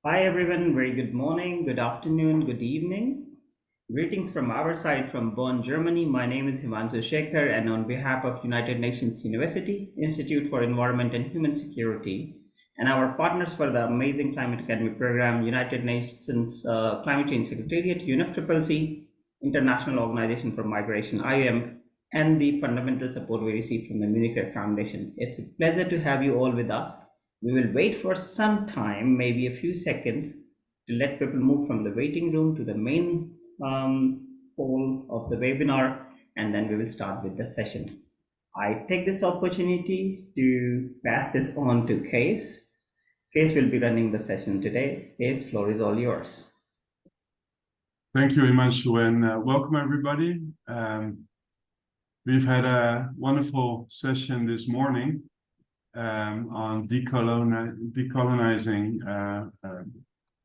Hi everyone, very good morning, good afternoon, good evening. Greetings from our side from Bonn, Germany. My name is Himanshu Shekhar, and on behalf of United Nations University, Institute for Environment and Human Security, and our partners for the amazing Climate Academy program, United Nations Climate Change Secretariat, UNFCCC, International Organization for Migration, IOM, and the fundamental support we receive from the Munich Foundation. It's a pleasure to have you all with us. We will wait for some time, maybe a few seconds, to let people move from the waiting room to the main hall of the webinar, and then we will start with the session. I take this opportunity to pass this on to Kees. Kees will be running the session today. Kees, floor is all yours. Thank you, Himanshu, and welcome everybody. We've had a wonderful session this morning on decolonizing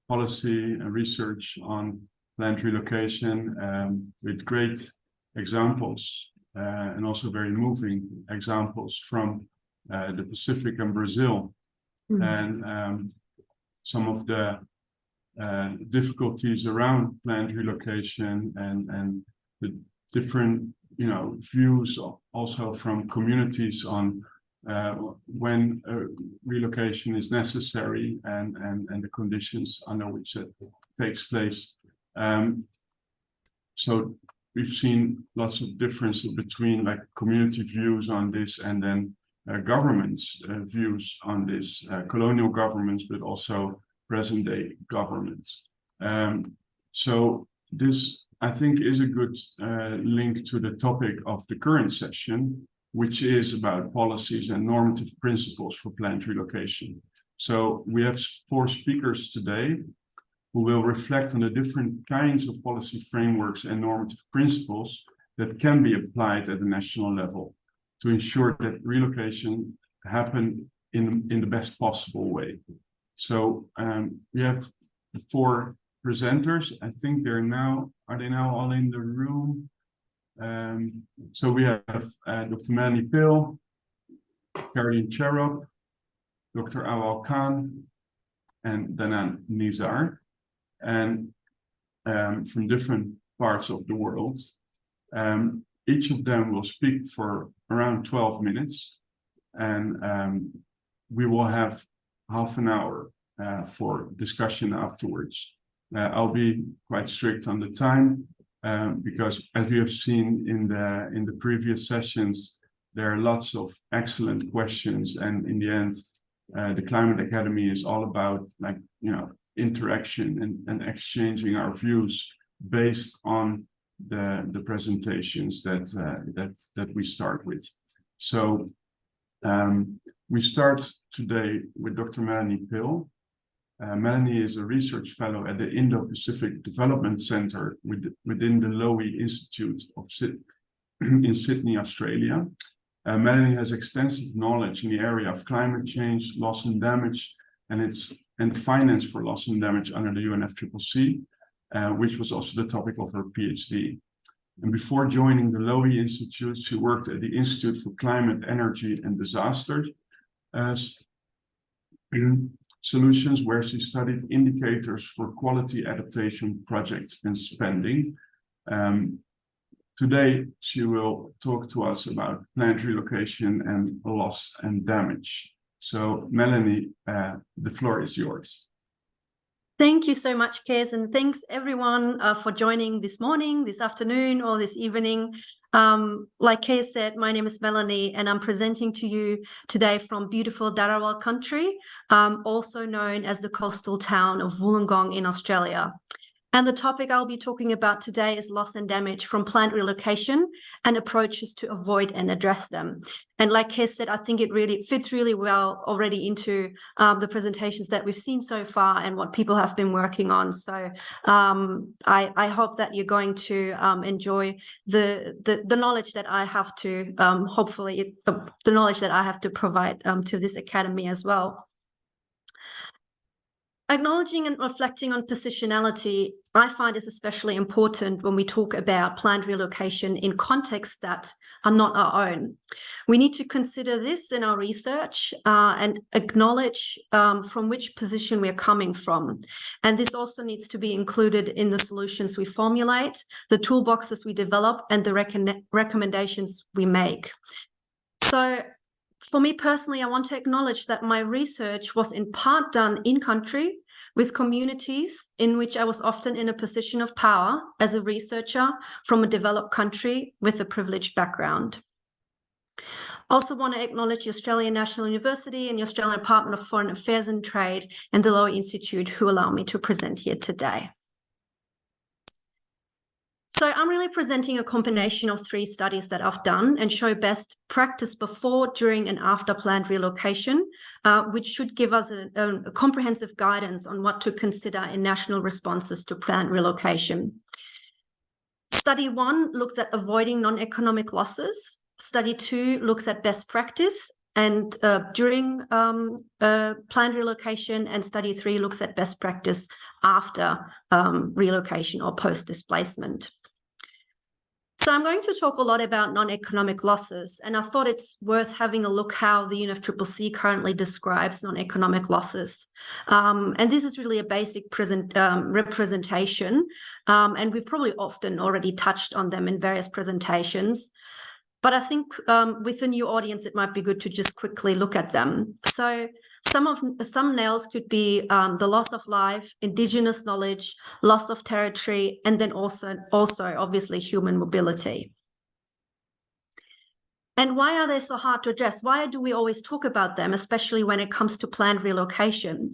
policy and research on land relocation with great examples and also very moving examples from the Pacific and Brazil, and some of the difficulties around land relocation and the different views also from communities on when relocation is necessary and the conditions under which it takes place. So we've seen lots of differences between community views on this and then governments' views on this, colonial governments, but also present-day governments. So this, I think, is a good link to the topic of the current session, which is about policies and normative principles for planned relocation. So we have 4 speakers today who will reflect on the different kinds of policy frameworks and normative principles that can be applied at the national level to ensure that relocation happen in the best possible way. So we have 4 presenters. I think are they now all in the room? So we have Dr. Melanie, Carolyne Cherop, Dr. Awal and Danang Nizar, and from different parts of the world. Each of them will speak for around 12 minutes, and we will have half an hour for discussion afterwards. I'll be quite strict on the time, because as we have seen in the previous sessions, there are lots of excellent questions, and in the end, the Climate Academy is all about interaction and exchanging our views based on the presentations that we start with. So we start today with Dr. Melanie. Melanie is a research fellow at the Indo-Pacific Development Center within the Lowy Institute in Sydney, Australia. Melanie has extensive knowledge in the area of climate change, loss and damage, and finance for loss and damage under the UNFCCC, which was also the topic of her PhD. And before joining the Lowy Institute, she worked at the Institute for Climate, Energy and Disasters Solutions, where she studied indicators for quality adaptation projects and spending. Today, she will talk to us about planned relocation and loss and damage. So, Melanie, the floor is yours. Thank you so much, Kees, and thanks everyone for joining this morning, this afternoon, or this evening. Like Kees said, my name is Melanie, and I'm presenting to you today from beautiful Darawal country, also known as the coastal town of Wollongong in Australia. And the topic I'll be talking about today is loss and damage from planned relocation and approaches to avoid and address them. And like Kees said, I think it really fits really well already into the presentations that we've seen so far and what people have been working on. So I hope that you're going to enjoy the knowledge that I have to, hopefully, the knowledge that I have to provide to this academy as well. Acknowledging and reflecting on positionality, I find, is especially important when we talk about planned relocation in contexts that are not our own. We need to consider this in our research and acknowledge from which position we're coming from. And this also needs to be included in the solutions we formulate, the toolboxes we develop, and the recommendations we make. So for me personally, I want to acknowledge that my research was in part done in country with communities in which I was often in a position of power as a researcher from a developed country with a privileged background. I also want to acknowledge the Australian National University and the Australian Department of Foreign Affairs and Trade and the Lowy Institute who allow me to present here today. So I'm really presenting a combination of 3 studies that I've done and show best practice before, during, and after planned relocation, which should give us a comprehensive guidance on what to consider in national responses to planned relocation. Study 1 looks at avoiding non-economic losses. Study 2 looks at best practice and during planned relocation, and study 3 looks at best practice after relocation or post-displacement. So I'm going to talk a lot about non-economic losses, and I thought it's worth having a look how the UNFCCC currently describes non-economic losses. And this is really a basic representation, and we've probably often already touched on them in various presentations. But I think with the new audience, it might be good to just quickly look at them. So some nails could be the loss of life, indigenous knowledge, loss of territory, and then also obviously human mobility. And why are they so hard to address? Why do we always talk about them, especially when it comes to planned relocation?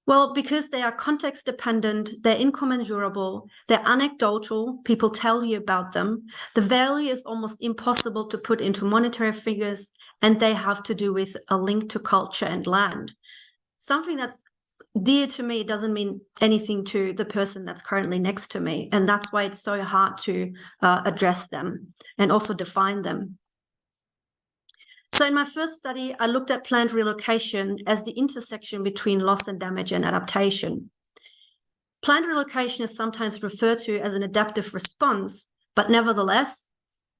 Well, because they are context dependent, they're incommensurable, they're anecdotal, people tell you about them. The value is almost impossible to put into monetary figures, and they have to do with a link to culture and land. Something that's dear to me doesn't mean anything to the person that's currently next to me, and that's why it's so hard to address them and also define them. So in my first study, I looked at planned relocation as the intersection between loss and damage and adaptation. Planned relocation is sometimes referred to as an adaptive response, but nevertheless,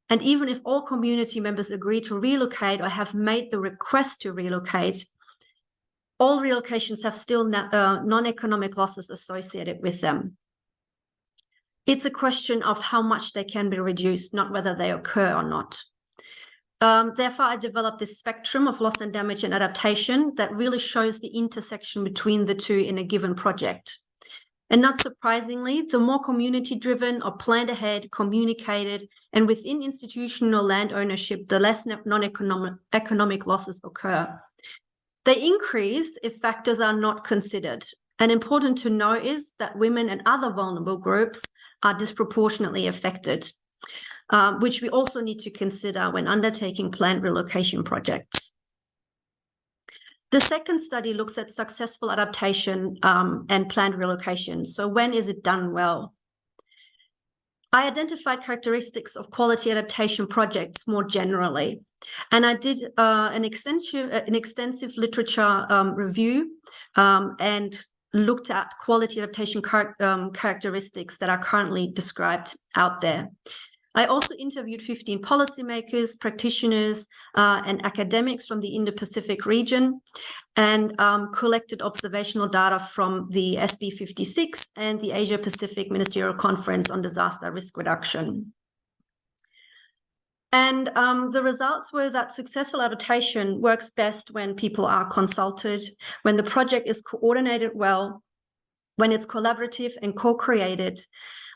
and even if all community members agree to relocate or have made the request to relocate, all relocations have still non-economic losses associated with them. It's a question of how much they can be reduced, not whether they occur or not. Therefore, I developed this spectrum of loss and damage and adaptation that really shows the intersection between the two in a given project. And not surprisingly, the more community-driven or planned ahead, communicated, and within institutional land ownership, the less non-economic losses occur. They increase if factors are not considered. And important to know is that women and other vulnerable groups are disproportionately affected, which we also need to consider when undertaking planned relocation projects. The second study looks at successful adaptation and planned relocation. So when is it done well? I identified characteristics of quality adaptation projects more generally, and I did an extensive literature review and looked at quality adaptation characteristics that are currently described out there. I also interviewed 15 policymakers, practitioners, and academics from the Indo-Pacific region, and collected observational data from the SB56 and the Asia-Pacific Ministerial Conference on Disaster Risk Reduction. And the results were that successful adaptation works best when people are consulted, when the project is coordinated well, when it's collaborative and co-created,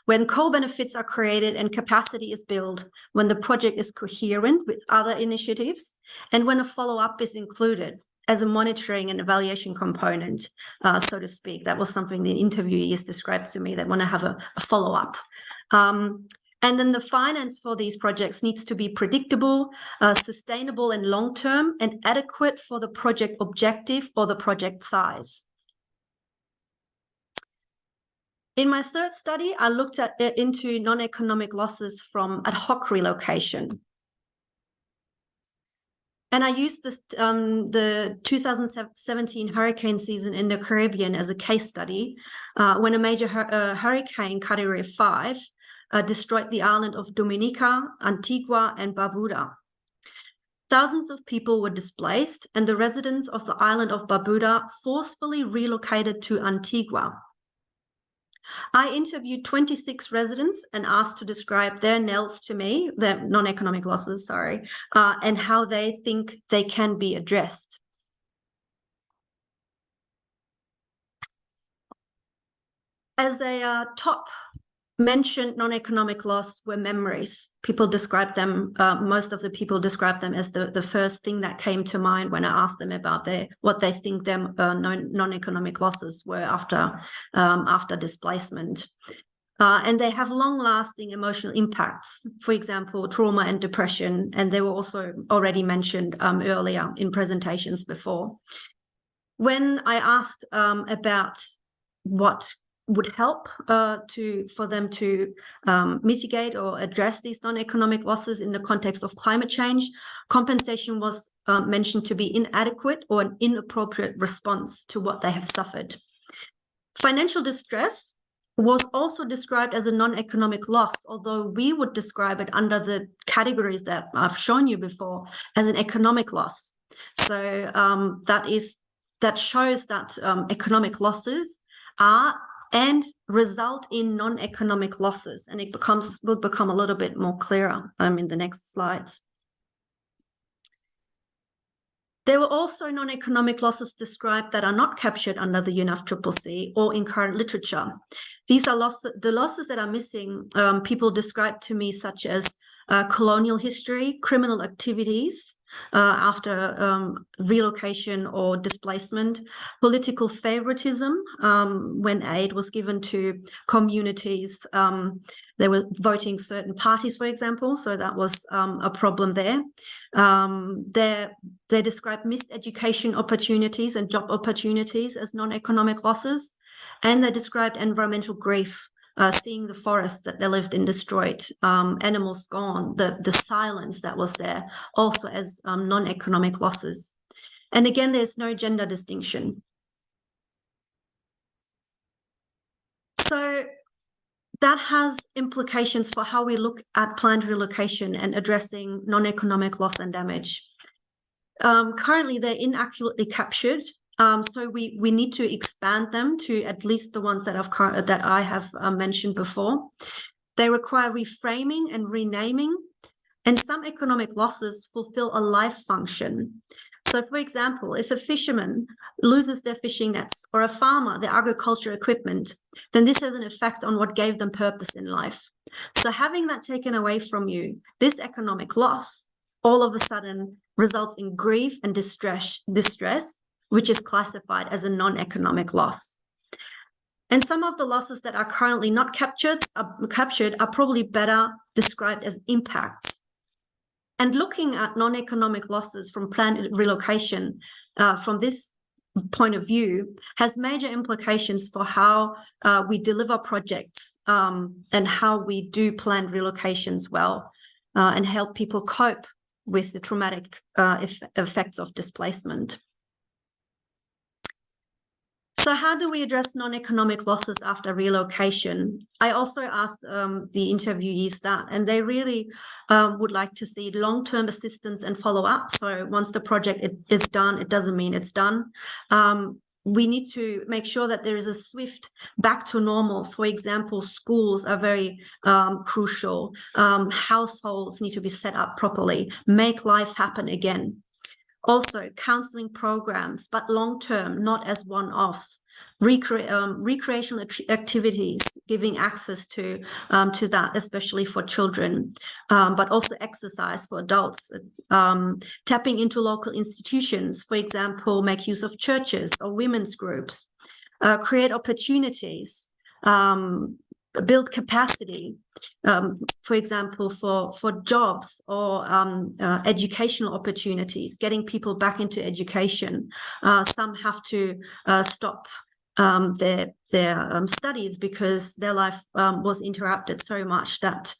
when co-benefits are created and capacity is built, when the project is coherent with other initiatives, and when a follow-up is included as a monitoring and evaluation component, so to speak. That was something the interviewees described to me, that want to have a follow-up. And then the finance for these projects needs to be predictable, sustainable and long-term, and adequate for the project objective or the project size. In my third study, I looked into non-economic losses from ad hoc relocation. And I used this the 2017 hurricane season in the Caribbean as a case study when a major hurricane, Category 5, destroyed the island of Dominica, Antigua, and Barbuda. Thousands of people were displaced, and the residents of the island of Barbuda forcefully relocated to Antigua. I interviewed 26 residents and asked to describe their NELs to me, their non-economic losses, sorry, and how they think they can be addressed. As a top mentioned non-economic loss were memories. People describe them, most of the people describe them as the first thing that came to mind when I asked them about what they think their non-economic losses were after displacement. And they have long-lasting emotional impacts, for example, trauma and depression, and they were also already mentioned earlier in presentations before. When I asked about what would help for them to mitigate or address these non-economic losses in the context of climate change, compensation was mentioned to be inadequate or an inappropriate response to what they have suffered. Financial distress was also described as a non-economic loss, although we would describe it under the categories that I've shown you before as an economic loss. So that shows that economic losses are and result in non-economic losses, and it will become a little bit more clearer in the next slides. There were also non-economic losses described that are not captured under the UNFCCC or in current literature. These are the losses that are missing. People describe to me such as colonial history, criminal activities after relocation or displacement, political favoritism when aid was given to communities. They were voting certain parties, for example, so that was a problem there. They describe missed education opportunities and job opportunities as non-economic losses, and they described environmental grief, seeing the forests that they lived in destroyed, animals gone, the silence that was there, also as non-economic losses. And again, there's no gender distinction. So that has implications for how we look at planned relocation and addressing non-economic loss and damage. Currently, they're inaccurately captured. So we need to expand them to at least the ones that I have mentioned before. They require reframing and renaming, and some economic losses fulfill a life function. So, for example, if a fisherman loses their fishing nets or a farmer their agriculture equipment, then this has an effect on what gave them purpose in life. So having that taken away from you, this economic loss all of a sudden results in grief and distress, which is classified as a non-economic loss. And some of the losses that are currently not captured are probably better described as impacts. And looking at non-economic losses from planned relocation from this point of view has major implications for how we deliver projects and how we do planned relocations well and help people cope with the traumatic effects of displacement. So how do we address non-economic losses after relocation? I also asked the interviewees that, and they really would like to see long-term assistance and follow-up. So once the project is done, it doesn't mean it's done. We need to make sure that there is a swift back to normal. For example, schools are very crucial. Households need to be set up properly, make life happen again. Also, counseling programs, but long-term, not as one-offs. Recreational activities, giving access to that, especially for children, but also exercise for adults. Tapping into local institutions, for example, make use of churches or women's groups. Create opportunities. Build capacity, for example, for jobs or educational opportunities, getting people back into education. Some have to stop their studies because their life was interrupted so much that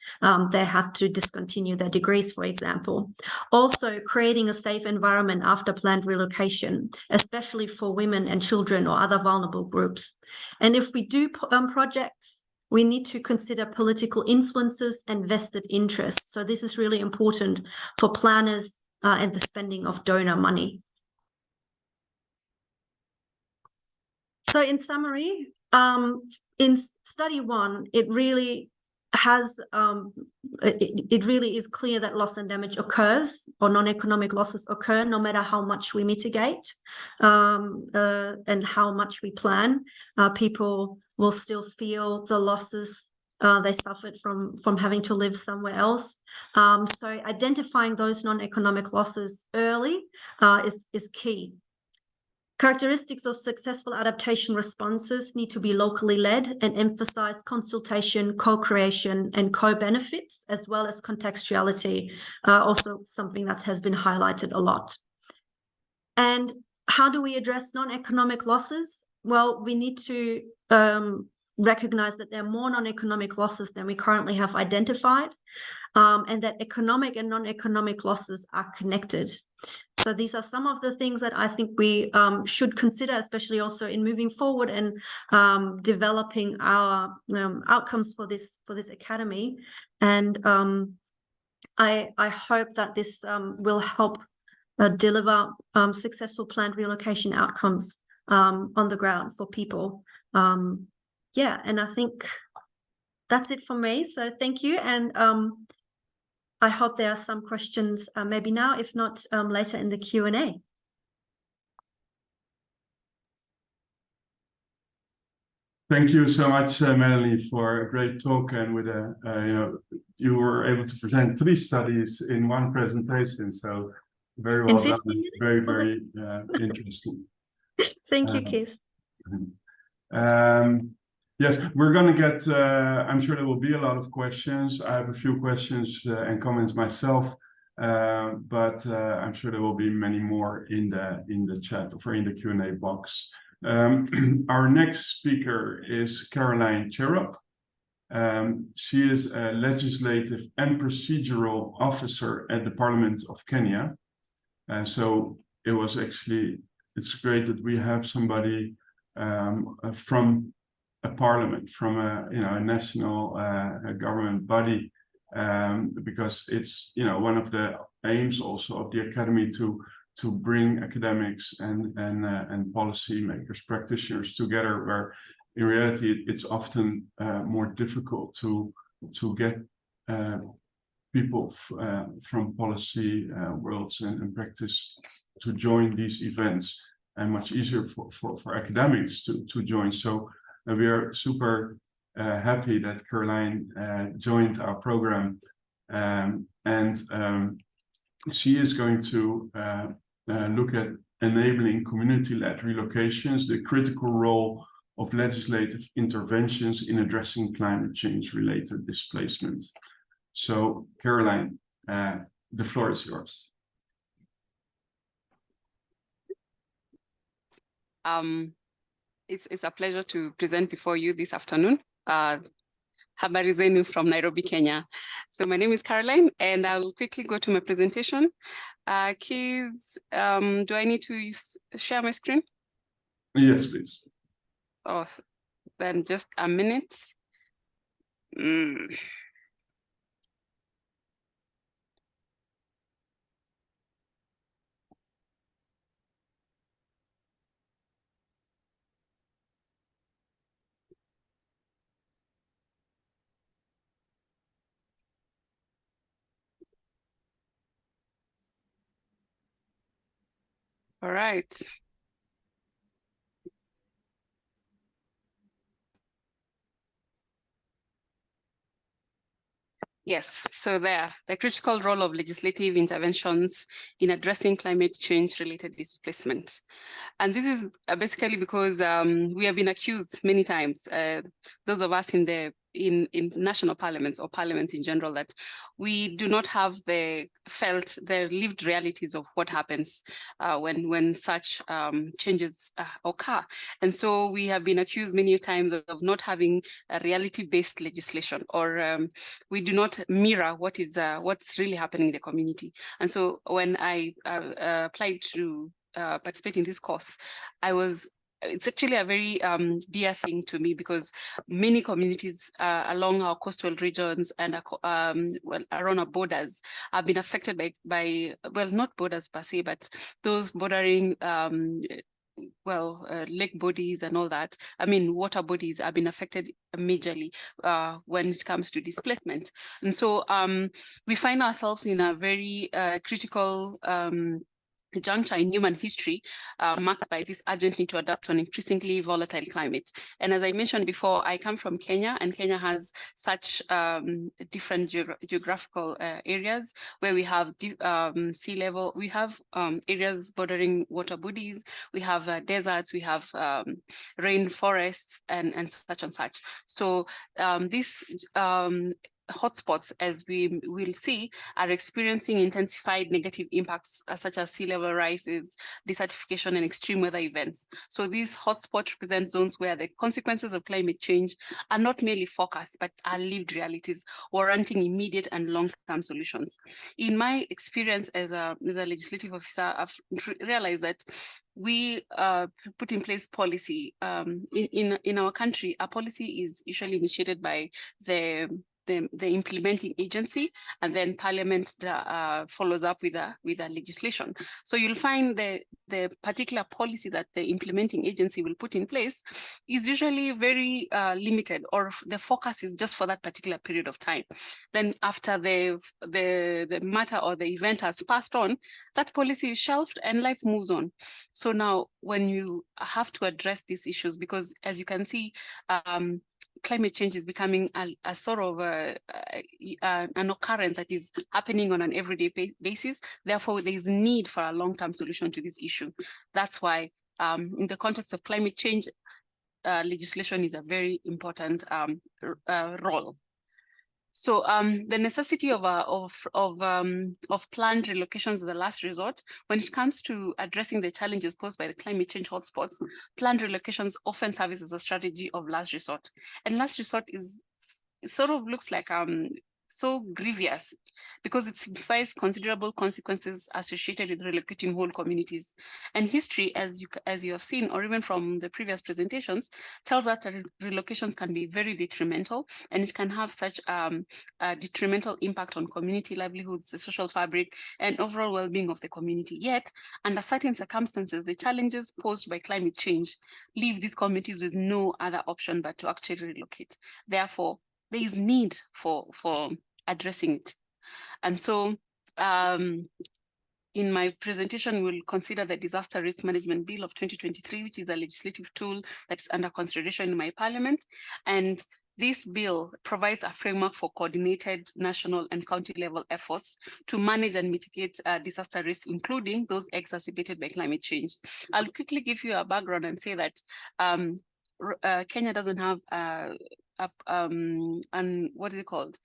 they had to discontinue their degrees, for example. Also, creating a safe environment after planned relocation, especially for women and children or other vulnerable groups. And if we do projects, we need to consider political influences and vested interests. So this is really important for planners and the spending of donor money. So in summary, in study one, it really has, it really is clear that loss and damage occurs, or non-economic losses occur, no matter how much we mitigate and how much we plan. People will still feel the losses they suffered from having to live somewhere else. So identifying those non-economic losses early is key. Characteristics of successful adaptation responses need to be locally led and emphasize consultation, co-creation, and co-benefits, as well as contextuality, also something that has been highlighted a lot. And how do we address non-economic losses? Well, we need to recognize that there are more non-economic losses than we currently have identified, and that economic and non-economic losses are connected. So these are some of the things that I think we should consider, especially also in moving forward and developing our outcomes for this academy. And I hope that this will help deliver successful planned relocation outcomes on the ground for people. Yeah, and I think that's it for me. So thank you. And I hope there are some questions maybe now, if not later in the Q&A. Thank you so much, Melanie, for a great talk. And with you were able to present 3 studies in one presentation. So very well done. Very, very interesting. Thank you, Kees. Yes, we're going to get, I'm sure there will be a lot of questions. I have a few questions and comments myself, but I'm sure there will be many more in the chat or in the Q&A box. Our next speaker is Carolyne Cherop. She is a legislative and procedural officer at the Parliament of Kenya. So it was actually, it's great that we have somebody from a parliament, from a national government body, because it's one of the aims also of the academy to bring academics and policy makers, practitioners together, where in reality it's often more difficult to get people from policy worlds and practice to join these events, and much easier for academics to join. So we are super happy that Carolyne joined our program, and she is going to look at enabling community-led relocations, the critical role of legislative interventions in addressing climate change-related displacement. So, Carolyne, the floor is yours. It's a pleasure to present before you this afternoon. Habari zenu from Nairobi, Kenya. So my name is Carolyne, and I'll quickly go to my presentation. Kees, do I need to share my screen? Yes, please. Oh, then just a minute. All right. Yes, so the critical role of legislative interventions in addressing climate change-related displacement. And this is basically because we have been accused many times, those of us in the in national parliaments or parliaments in general, that we do not have the lived realities of what happens when such changes occur. And so we have been accused many times of not having a reality-based legislation, or we do not mirror what's really happening in the community. And so when I applied to participate in this course, it's actually a very dear thing to me, because many communities along our coastal regions and around our borders have been affected by well, not borders per se, but those bordering lake bodies and all that. I mean, water bodies have been affected majorly when it comes to displacement. And so we find ourselves in a very critical juncture in human history, marked by this urgent need to adapt to an increasingly volatile climate. And as I mentioned before, I come from Kenya, and Kenya has such different geographical areas where we have sea level, we have areas bordering water bodies, we have deserts, we have rainforests, and such and such. So this hotspots, as we will see, are experiencing intensified negative impacts such as sea level rises, desertification, and extreme weather events. So these hotspots represent zones where the consequences of climate change are not merely forecast, but are lived realities, warranting immediate and long-term solutions. In my experience as a legislative officer, I've realized that we put in place policy. In our country, a policy is usually initiated by the implementing agency, and then Parliament follows up with a legislation. So you'll find the particular policy that the implementing agency will put in place is usually very limited, or the focus is just for that particular period of time. Then after the matter or the event has passed on, that policy is shelved and life moves on. So now when you have to address these issues, because as you can see, climate change is becoming a sort of an occurrence that is happening on an everyday basis. Therefore, there is need for a long-term solution to this issue. That's why, in the context of climate change, legislation is a very important role. So the necessity of planned relocations is the last resort. When it comes to addressing the challenges posed by the climate change hotspots, planned relocations often serve as a strategy of last resort. And last resort it sort of looks like so grievous, because it signifies considerable consequences associated with relocating whole communities. And history, as you have seen, or even from the previous presentations, tells us that relocations can be very detrimental, and it can have such a detrimental impact on community livelihoods, the social fabric, and overall well-being of the community. Yet, under certain circumstances, the challenges posed by climate change leave these communities with no other option but to actually relocate. Therefore, there is need for addressing it. And so in my presentation, we'll consider the Disaster Risk Management Bill of 2023, which is a legislative tool that's under consideration in my parliament. And this bill provides a framework for coordinated national and county level efforts to manage and mitigate disaster risk, including those exacerbated by climate change. I'll quickly give you a background and say that Kenya doesn't have what is it called?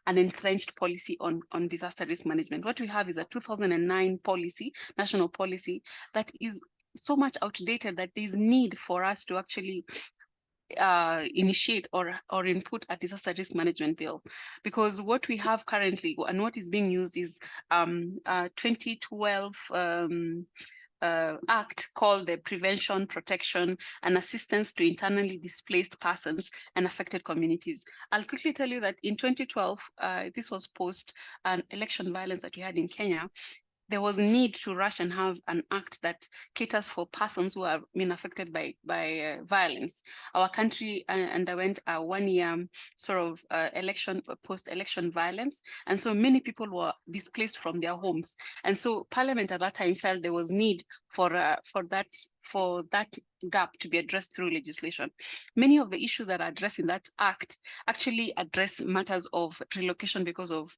An entrenched policy on disaster risk management. What we have is a 2009 policy, national policy, that is so much outdated that there's need for us to actually initiate or input a disaster risk management bill, because what we have currently and what is being used is 2012 act called the Prevention, Protection, and Assistance to Internally Displaced Persons and Affected Communities. I'll quickly tell you that in 2012, this was post an election violence that we had in Kenya. There was a need to rush and have an act that caters for persons who have been affected by violence. Our country underwent a 1-year sort of post-election violence, and so many people were displaced from their homes. And so Parliament at that time felt there was need for that gap to be addressed through legislation. Many of the issues that are addressed in that act actually address matters of relocation because of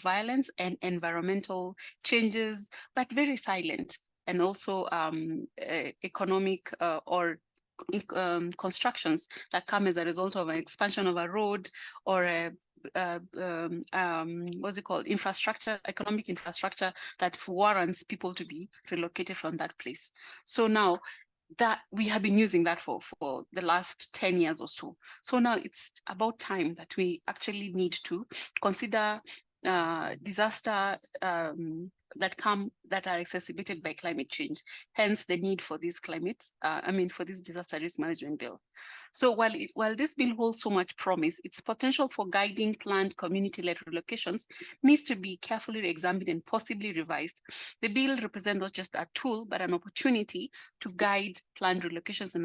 violence and environmental changes, but very silent, and also economic or constructions that come as a result of an expansion of a road or a what's it called, infrastructure, economic infrastructure that warrants people to be relocated from that place. So now that we have been using that for the last 10 years or so. So now it's about time that we actually need to consider disaster that are exacerbated by climate change, hence the need for this for this disaster risk management bill. So while this bill holds so much promise, its potential for guiding planned community-led relocations needs to be carefully examined and possibly revised. The bill represents not just a tool, but an opportunity to guide planned relocations in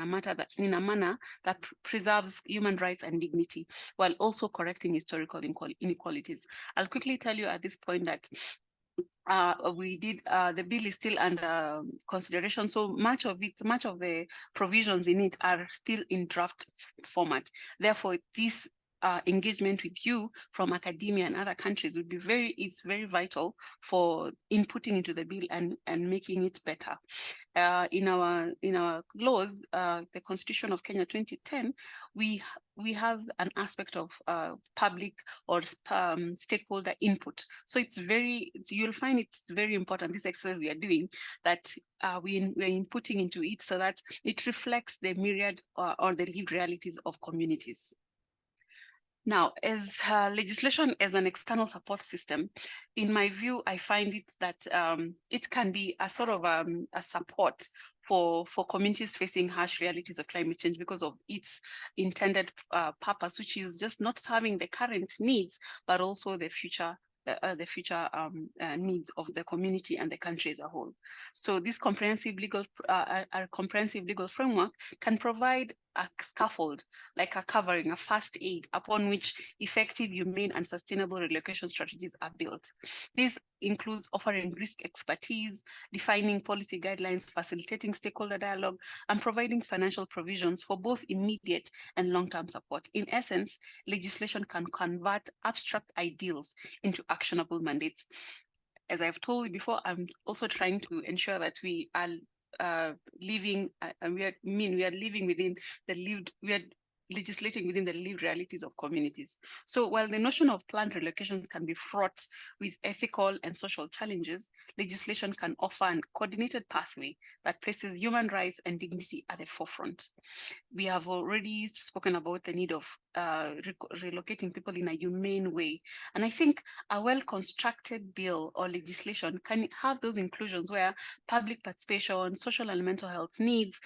a manner that preserves human rights and dignity, while also correcting historical inequalities. I'll quickly tell you at this point that the bill is still under consideration, so much of the provisions in it are still in draft format. Therefore, this engagement with you from academia and other countries would be it's very vital for inputting into the bill and making it better. In our laws, the Constitution of Kenya 2010, we have an aspect of public or stakeholder input. So you'll find it's very important, this exercise we are doing, that we're inputting into it so that it reflects the myriad or the lived realities of communities. Now, as legislation as an external support system, in my view, I find it that it can be a sort of a support for communities facing harsh realities of climate change because of its intended purpose, which is just not serving the current needs, but also the future needs of the community and the country as a whole. So this comprehensive legal framework can provide a scaffold, like a covering, a first aid, upon which effective, humane, and sustainable relocation strategies are built. This includes offering risk expertise, defining policy guidelines, facilitating stakeholder dialogue, and providing financial provisions for both immediate and long-term support. In essence, legislation can convert abstract ideals into actionable mandates. As I've told you before, I'm also trying to ensure that we are legislating within the lived realities of communities. So while the notion of planned relocations can be fraught with ethical and social challenges, legislation can offer a coordinated pathway that places human rights and dignity at the forefront. We have already spoken about the need of relocating people in a humane way. And I think a well-constructed bill or legislation can have those inclusions where public participation, social and mental health needs,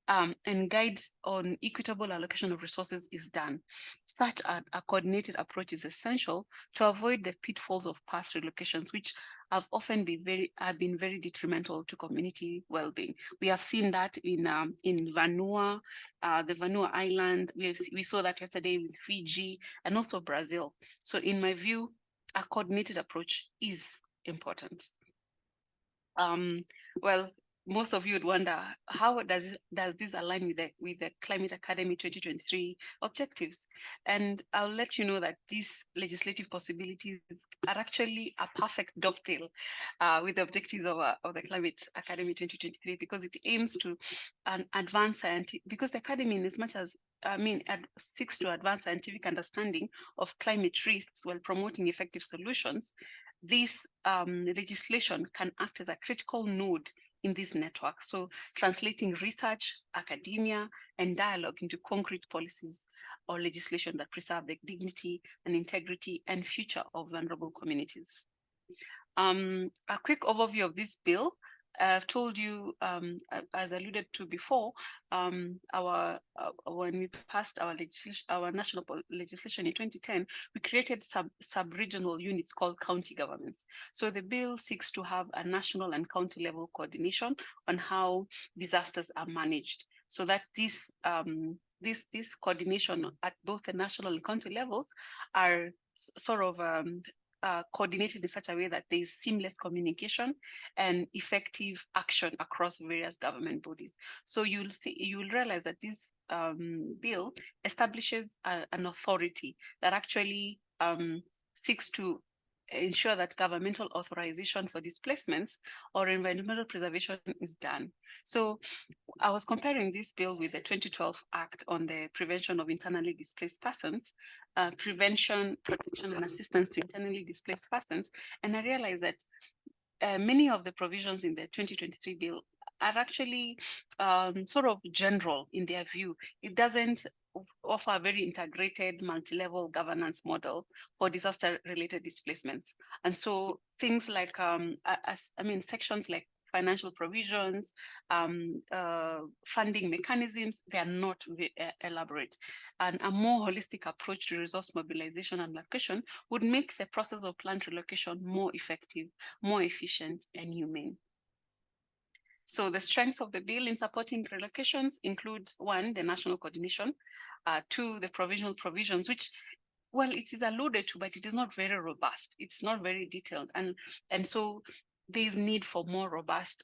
and guide on equitable allocation of resources is done. Such a coordinated approach is essential to avoid the pitfalls of past relocations, which have often been very detrimental to community well-being. We have seen that in Vanua, the Vanua Island. We saw that yesterday with Fiji and also Brazil. So in my view, a coordinated approach is important. Well, most of you would wonder, how does this align with the Climate Academy 2023 objectives? And I'll let you know that these legislative possibilities are actually a perfect dovetail with the objectives of the Climate Academy 2023, because it aims to advance scientific, because the Academy, in as much as seeks to advance scientific understanding of climate risks while promoting effective solutions. This legislation can act as a critical node in this network. So translating research, academia, and dialogue into concrete policies or legislation that preserve the dignity and integrity and future of vulnerable communities. A quick overview of this bill. I've told you, as alluded to before, when we passed our national legislation in 2010, we created sub-regional units called county governments. So the bill seeks to have a national and county level coordination on how disasters are managed, so that this coordination at both the national and county levels are sort of coordinated in such a way that there is seamless communication and effective action across various government bodies. So you'll realize that this bill establishes an authority that actually seeks to ensure that governmental authorization for displacements or environmental preservation is done. So I was comparing this bill with the 2012 Act on the Prevention of Internally Displaced Persons, Prevention, Protection and Assistance to Internally Displaced Persons, and I realized that many of the provisions in the 2023 bill are actually sort of general in their view. It doesn't offer a very integrated multi-level governance model for disaster-related displacements. And so things like, sections like financial provisions, funding mechanisms, they are not elaborate. And a more holistic approach to resource mobilization and location would make the process of planned relocation more effective, more efficient, and humane. So the strengths of the bill in supporting relocations include: one, the national coordination, two, the provisional provisions, which, well, it is alluded to, but it is not very robust. It's not very detailed. And so there is need for more robust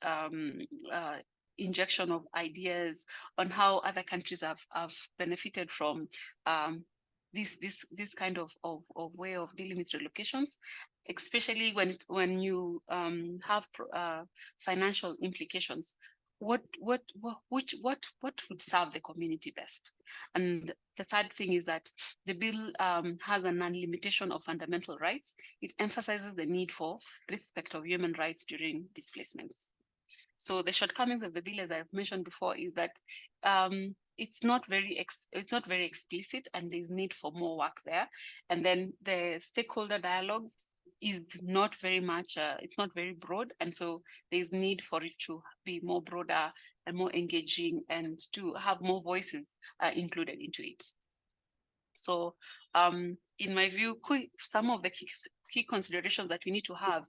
injection of ideas on how other countries have benefited from this kind of way of dealing with relocations, especially when you have financial implications. What would serve the community best? And the third thing is that the bill has a non-limitation of fundamental rights. It emphasizes the need for respect of human rights during displacements. So the shortcomings of the bill, as I've mentioned before, is that it's not very explicit, and there's need for more work there. And then the stakeholder dialogues is not very much, it's not very broad. And so there's need for it to be more broader and more engaging, and to have more voices included into it. So in my view, some of the key considerations that we need to have,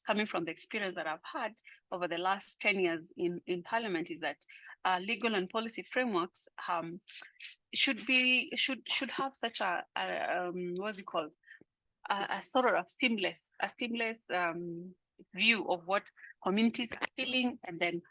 coming from the experience that I've had over the last 10 years in Parliament, is that legal and policy frameworks should have such a what's it called, a sort of seamless view of what communities are feeling, and then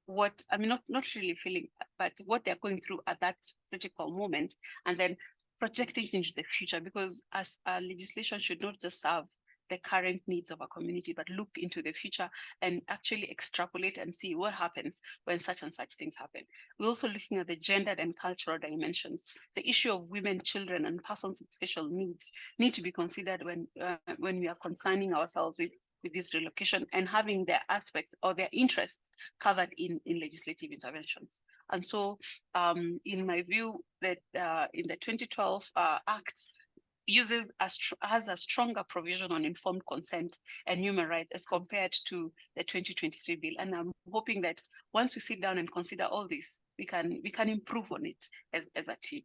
what, I mean, not really feeling, but what they're going through at that critical moment, and then projecting into the future, because as legislation should not just serve the current needs of a community, but look into the future and actually extrapolate and see what happens when such and such things happen. We're also looking at the gendered and cultural dimensions. The issue of women, children, and persons with special needs need to be considered when we are concerning ourselves with this relocation, and having their aspects or their interests covered in legislative interventions. And so in my view, that in the 2012 Act, has a stronger provision on informed consent and human rights as compared to the 2023 bill. And I'm hoping that once we sit down and consider all this, we can improve on it as a team.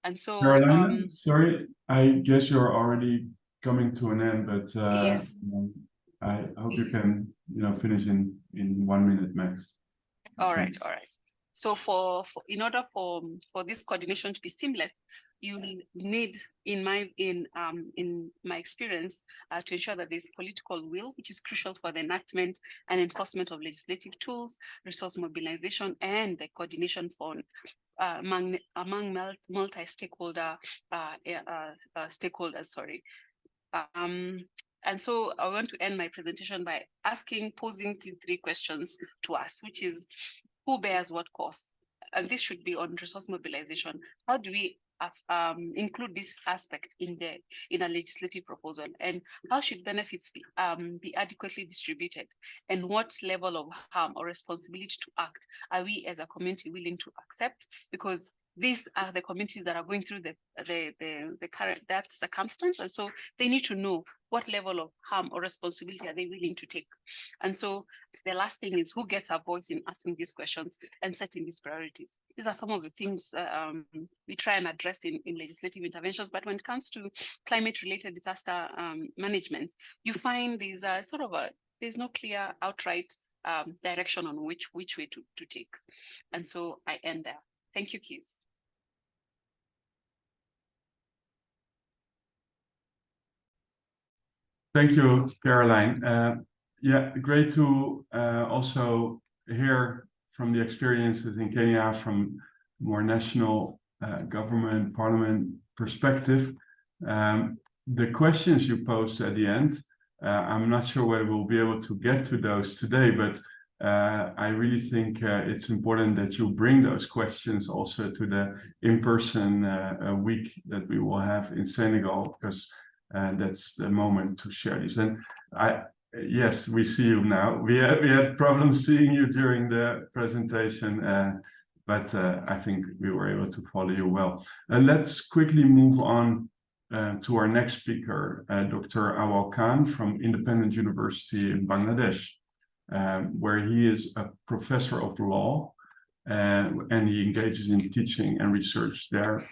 And so, Caroline, sorry, I guess you're already coming to an end, but yes. I hope you can finish in 1 minute max. All right. So in order for this coordination to be seamless, you need, in my experience, to ensure that there's political will, which is crucial for the enactment and enforcement of legislative tools, resource mobilization, and the coordination for among multi-stakeholder stakeholders. And so I want to end my presentation by posing these 3 questions to us, which is: who bears what cost? And this should be on resource mobilization. How do we include this aspect in a legislative proposal? And how should benefits be adequately distributed? And what level of harm or responsibility to act are we as a community willing to accept? Because these are the communities that are going through the current circumstance, and so they need to know what level of harm or responsibility are they willing to take. And so the last thing is, who gets a voice in asking these questions and setting these priorities? These are some of the things we try and address in legislative interventions. But when it comes to climate-related disaster management, you find there's there's no clear outright direction on which way to take. And so I end there. Thank you, Kees. Thank you, Caroline. Yeah, great to also hear from the experiences in Kenya from more national government, parliament perspective. the questions you posed at the end, I'm not sure whether we'll be able to get to those today, but I really think it's important that you bring those questions also to the in-person week that we will have in Senegal, because that's the moment to share this. And yes, we see you now. We had problems seeing you during the presentation, but I think we were able to follow you well. And let's quickly move on to our next speaker, Dr. Awal Khan from Independent University in Bangladesh, where he is a professor of law, and he engages in teaching and research there.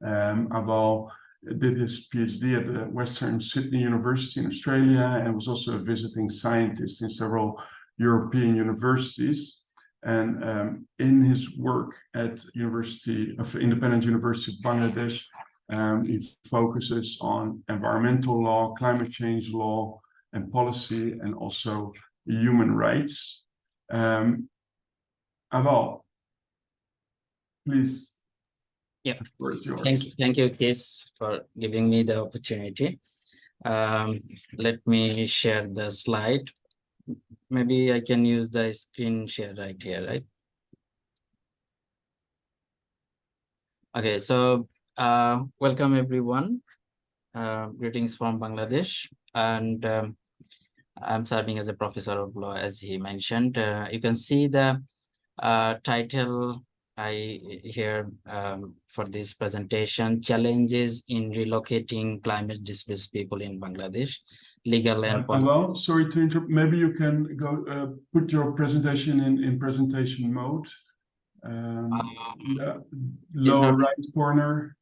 Awal did his PhD at the Western Sydney University in Australia, and was also a visiting scientist in several European universities. And in his work at Independent University of Bangladesh, he focuses on environmental law, climate change law, and policy, and also human rights. Awal, please. Yeah, yours. thank you, Kees, for giving me the opportunity. Let me share the slide. Maybe I can use the screen share right here, right? Okay, so welcome everyone. Greetings from Bangladesh, and I'm serving as a professor of law, as he mentioned. You can see the title here for this presentation: Challenges in Relocating Climate Displaced People in Bangladesh, Legal and Policy. Well, sorry to interrupt. Maybe you can go put your presentation in presentation mode. Lower right corner.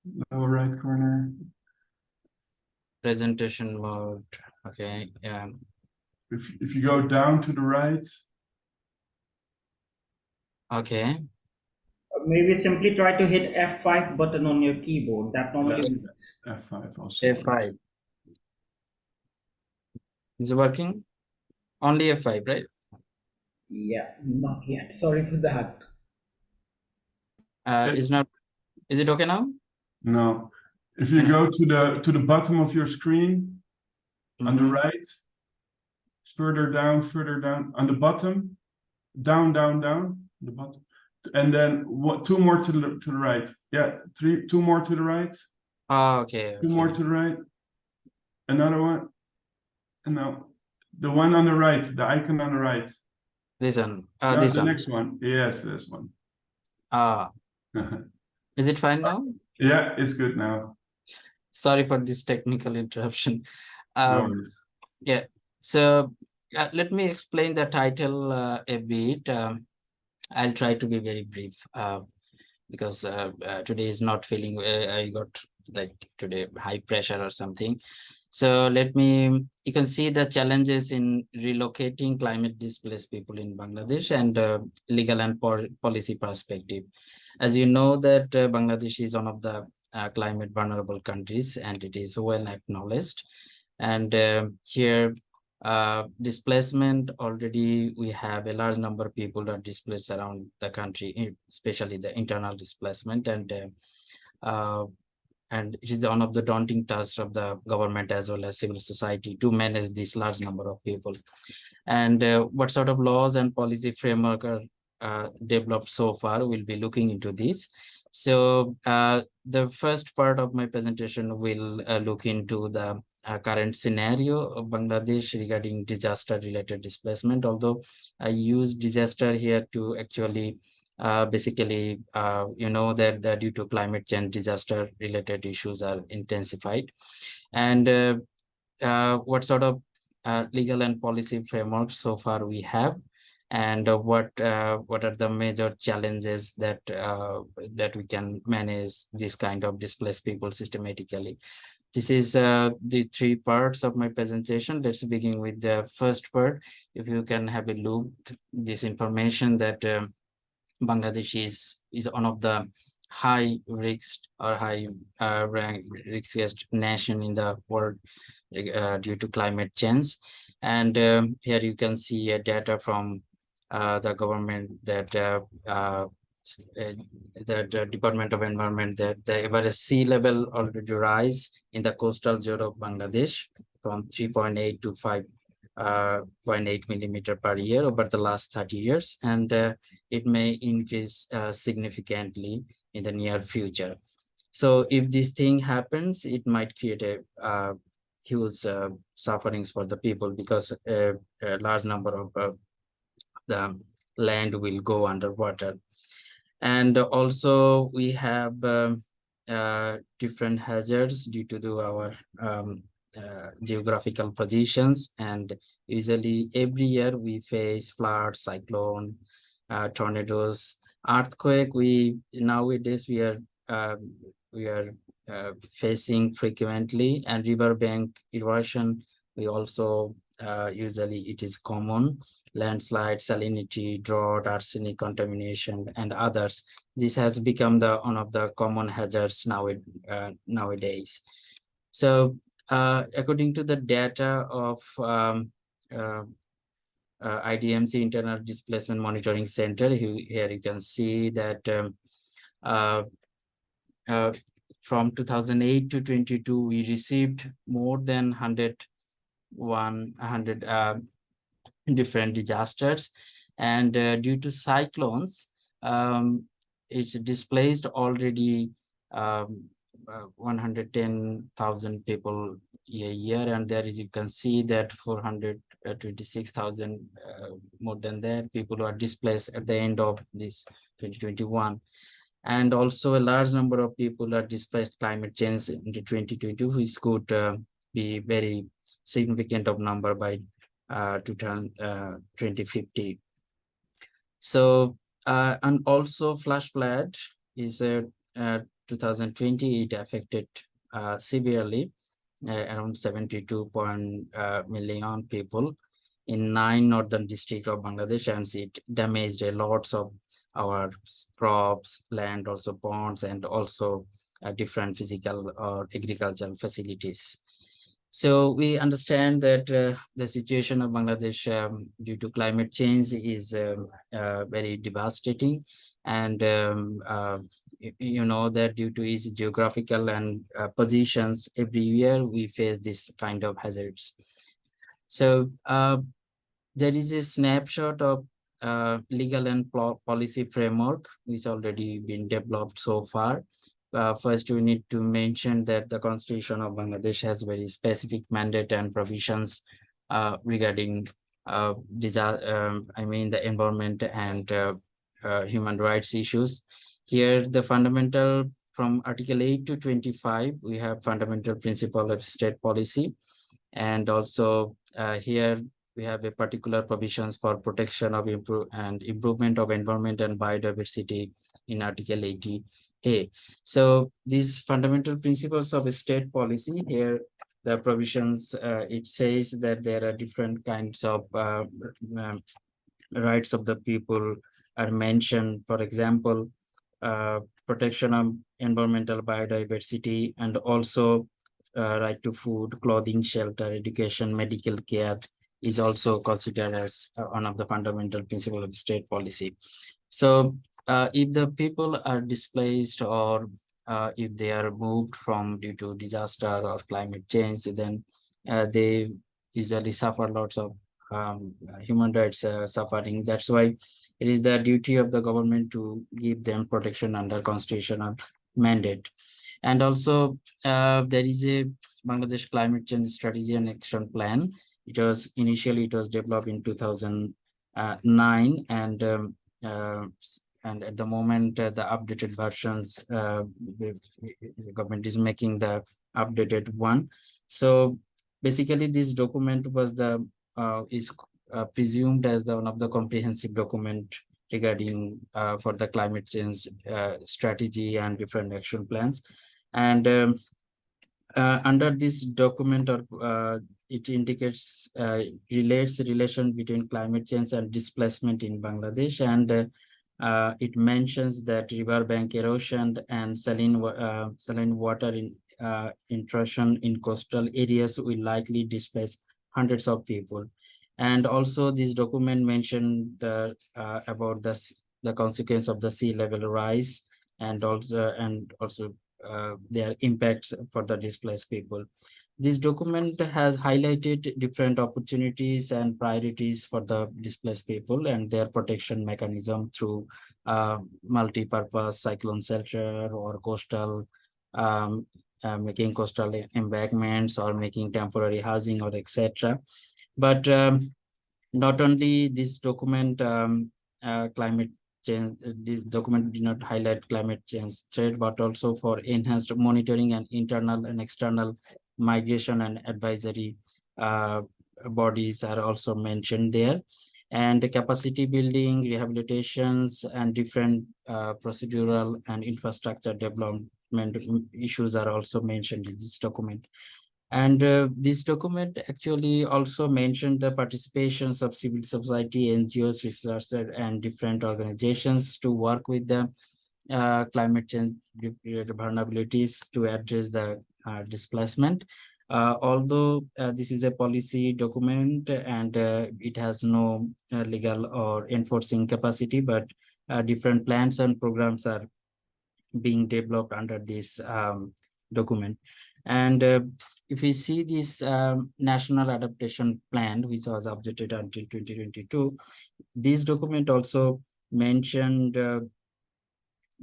Presentation mode. Okay. Yeah. If you go down to the right. Okay. Maybe simply try to hit F5 button on your keyboard. That normally works. F5 also. F5. Is it working? Only F5, right? Yeah, not yet. Sorry for that. Is it okay now? No. If you go to the bottom of your screen, on the right, further down on the bottom, down, the bottom, and then two more to the right. Yeah, two more to the right. Okay. Two more to the right. Another one. And now the one on the right, the icon on the right. This one. No, this the one. next one. Yes, this one. Is it fine now? Yeah, it's good now. Sorry for this technical interruption. No worries. Yeah, so let me explain the title a bit. I'll try to be very brief because today is not feeling, I got like today high pressure or something. So you can see the challenges in relocating climate displaced people in Bangladesh and legal and policy perspective. As you know that Bangladesh is one of the climate vulnerable countries, and it is well acknowledged. And here displacement, already we have a large number of people that are displaced around the country, especially the internal displacement, and it is one of the daunting tasks of the government as well as civil society to manage this large number of people. And what sort of laws and policy framework are developed so far, we'll be looking into this. So the first part of my presentation will look into the current scenario of Bangladesh regarding disaster-related displacement, although I use disaster here to actually basically, you know that due to climate change, disaster-related issues are intensified. And what sort of legal and policy framework so far we have, and what are the major challenges that we can manage this kind of displaced people systematically. This is the three parts of my presentation. Let's begin with the first part. If you can have a look, this information that Bangladesh is one of the high risk or high riskiest nation in the world due to climate change. And here you can see data from the government that the Department of Environment that the average sea level already rise in the coastal zone of Bangladesh from 3.8 to 5.8 millimeter per year over the last 30 years, and it may increase significantly in the near future. So if this thing happens, it might create a huge sufferings for the people, because a large number of the land will go underwater. And also we have different hazards due to our geographical positions, and usually every year we face flood, cyclone, tornadoes, earthquake. Nowadays we are facing frequently, and riverbank erosion. We also usually it is common, landslide, salinity, drought, arsenic contamination, and others. This has become one of the common hazards nowadays. So according to the data of IDMC Internal Displacement Monitoring Center, here you can see that from 2008 to 22, we received more than 100 different disasters, and due to cyclones, it's displaced already 110,000 people a year, and there is, you can see that 426,000 more than that people are displaced at the end of this 2021. And also a large number of people are displaced climate change into 2022, which could be very significant of number by 2050. So and also flash flood is 2020, it affected severely around 72 million people in 9 northern districts of Bangladesh, and it damaged a lot of our crops, land, also ponds, and also different physical or agricultural facilities. So we understand that the situation of Bangladesh due to climate change is very devastating, and you know that due to its geographical and positions, every year we face this kind of hazards. So there is a snapshot of legal and policy framework which already been developed so far. First, we need to mention that the Constitution of Bangladesh has very specific mandate and provisions regarding the environment and human rights issues. Here, the fundamental from Article 8 to 25, we have fundamental principle of state policy, and also here we have a particular provisions for protection of improvement of environment and biodiversity in Article 80A. So these fundamental principles of a state policy, here the provisions, it says that there are different kinds of rights of the people are mentioned. For example, protection of environmental biodiversity, and also right to food, clothing, shelter, education, medical care is also considered as one of the fundamental principles of state policy. So if the people are displaced, or if they are moved from due to disaster or climate change, then they usually suffer lots of human rights suffering. That's why it is the duty of the government to give them protection under constitutional mandate. And also there is a Bangladesh Climate Change Strategy and Action Plan. It was initially developed in 2009, and at the moment the updated versions, the government is making the updated one. So basically this document was is presumed as one of the comprehensive document regarding for the climate change strategy and different action plans. And under this document, it indicates relates the relation between climate change and displacement in Bangladesh, and it mentions that riverbank erosion and saline water intrusion in coastal areas will likely displace hundreds of people. And also this document mentioned about the the consequence of the sea level rise, and also their impacts for the displaced people. This document has highlighted different opportunities and priorities for the displaced people and their protection mechanism through multi-purpose cyclone shelter or coastal making coastal embankments or making temporary housing or etc. But not only this document climate change, this document did not highlight climate change threat, but also for enhanced monitoring and internal and external migration and advisory bodies are also mentioned there. And the capacity building, rehabilitations, and different procedural and infrastructure development issues are also mentioned in this document. And this document actually also mentioned the participations of civil society, NGOs, researchers, and different organizations to work with the climate change vulnerabilities to address the displacement. Although this is a policy document and it has no legal or enforcing capacity, but different plans and programs are being developed under this document. And if we see this national adaptation plan, which was updated until 2022, this document also mentioned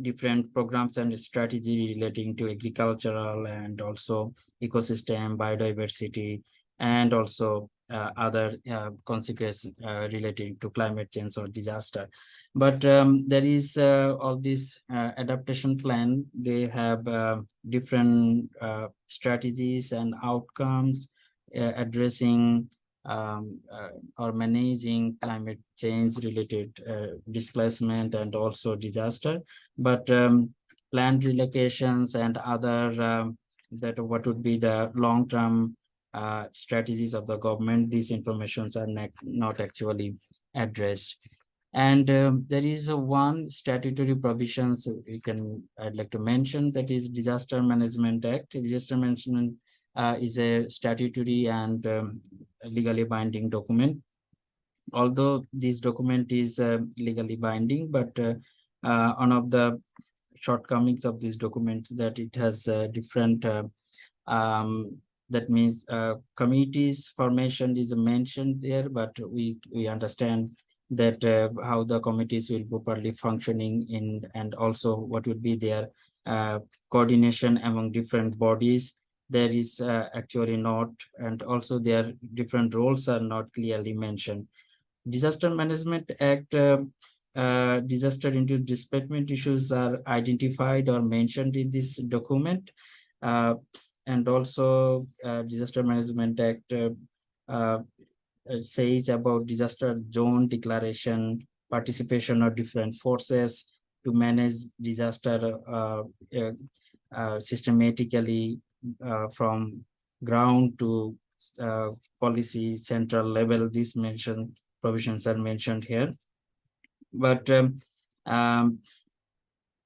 different programs and strategy relating to agricultural and also ecosystem, biodiversity, and also other consequences relating to climate change or disaster. But there is all this adaptation plan. They have different strategies and outcomes addressing or managing climate change related displacement and also disaster. But planned relocations and other that what would be the long-term strategies of the government, these informations are not actually addressed. And there is one statutory provisions I'd like to mention, that is Disaster Management Act. Disaster Management is a statutory and legally binding document. Although this document is legally binding, but one of the shortcomings of this document that it has different that means committees formation is mentioned there, but we understand that how the committees will be properly functioning in, and also what would be their coordination among different bodies. There is actually not, and also their different roles are not clearly mentioned. Disaster Management Act, disaster-induced displacement issues are identified or mentioned in this document. And also Disaster Management Act says about disaster zone declaration, participation of different forces to manage disaster systematically from ground to policy central level. These provisions are mentioned here. But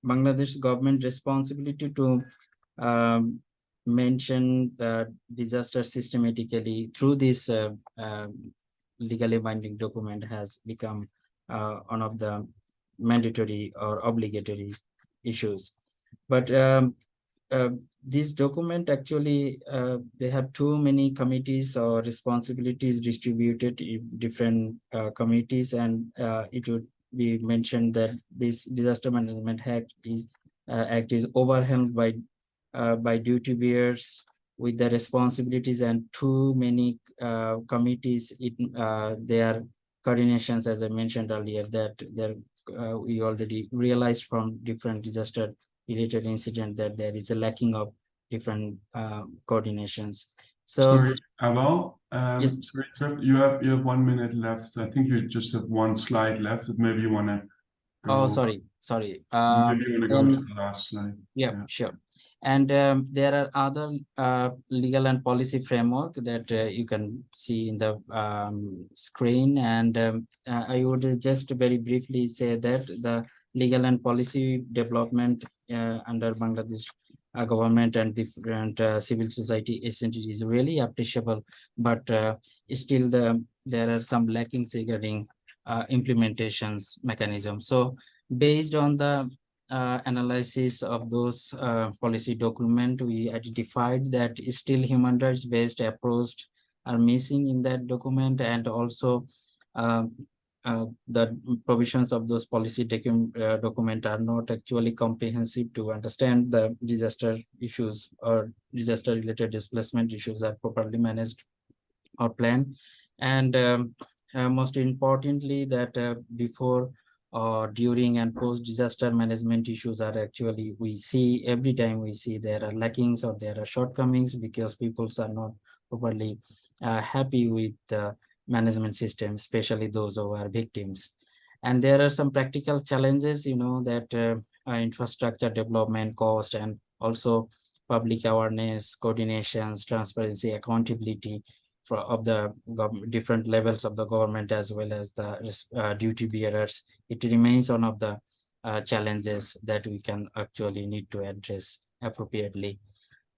Bangladesh government responsibility to mention the disaster systematically through this legally binding document has become one of the mandatory or obligatory issues. But this document actually, they have too many committees or responsibilities distributed in different committees, and it would be mentioned that this Disaster Management Act is overwhelmed by duty bearers with the responsibilities, and too many committees in their coordinations, as I mentioned earlier, that we already realized from different disaster related incident that there is a lacking of different coordinations. So sorry, Awal, yes. sorry, you have 1 minute left. I think you just have one slide left. Maybe you want to go. Oh, sorry. Maybe you want to go to the last slide. Yeah, sure. And there are other legal and policy framework that you can see in the screen. And I would just very briefly say that the legal and policy development under Bangladesh government and different civil society agencies is really appreciable, but still there are some lackings regarding implementations mechanism. So Based on the analysis of those policy document, we identified that still human rights based approach are missing in that document, and also the provisions of those policy document are not actually comprehensive to understand the disaster issues or disaster related displacement issues are properly managed or planned. And most importantly, that before, during, and post disaster management issues are actually, we see every time we see there are lackings or there are shortcomings because people are not properly happy with the management system, especially those who are victims. And there are some practical challenges, that infrastructure development cost, and also public awareness, coordinations, transparency, accountability of the different levels of the government, as well as the duty bearers. It remains one of the challenges that we can actually need to address appropriately.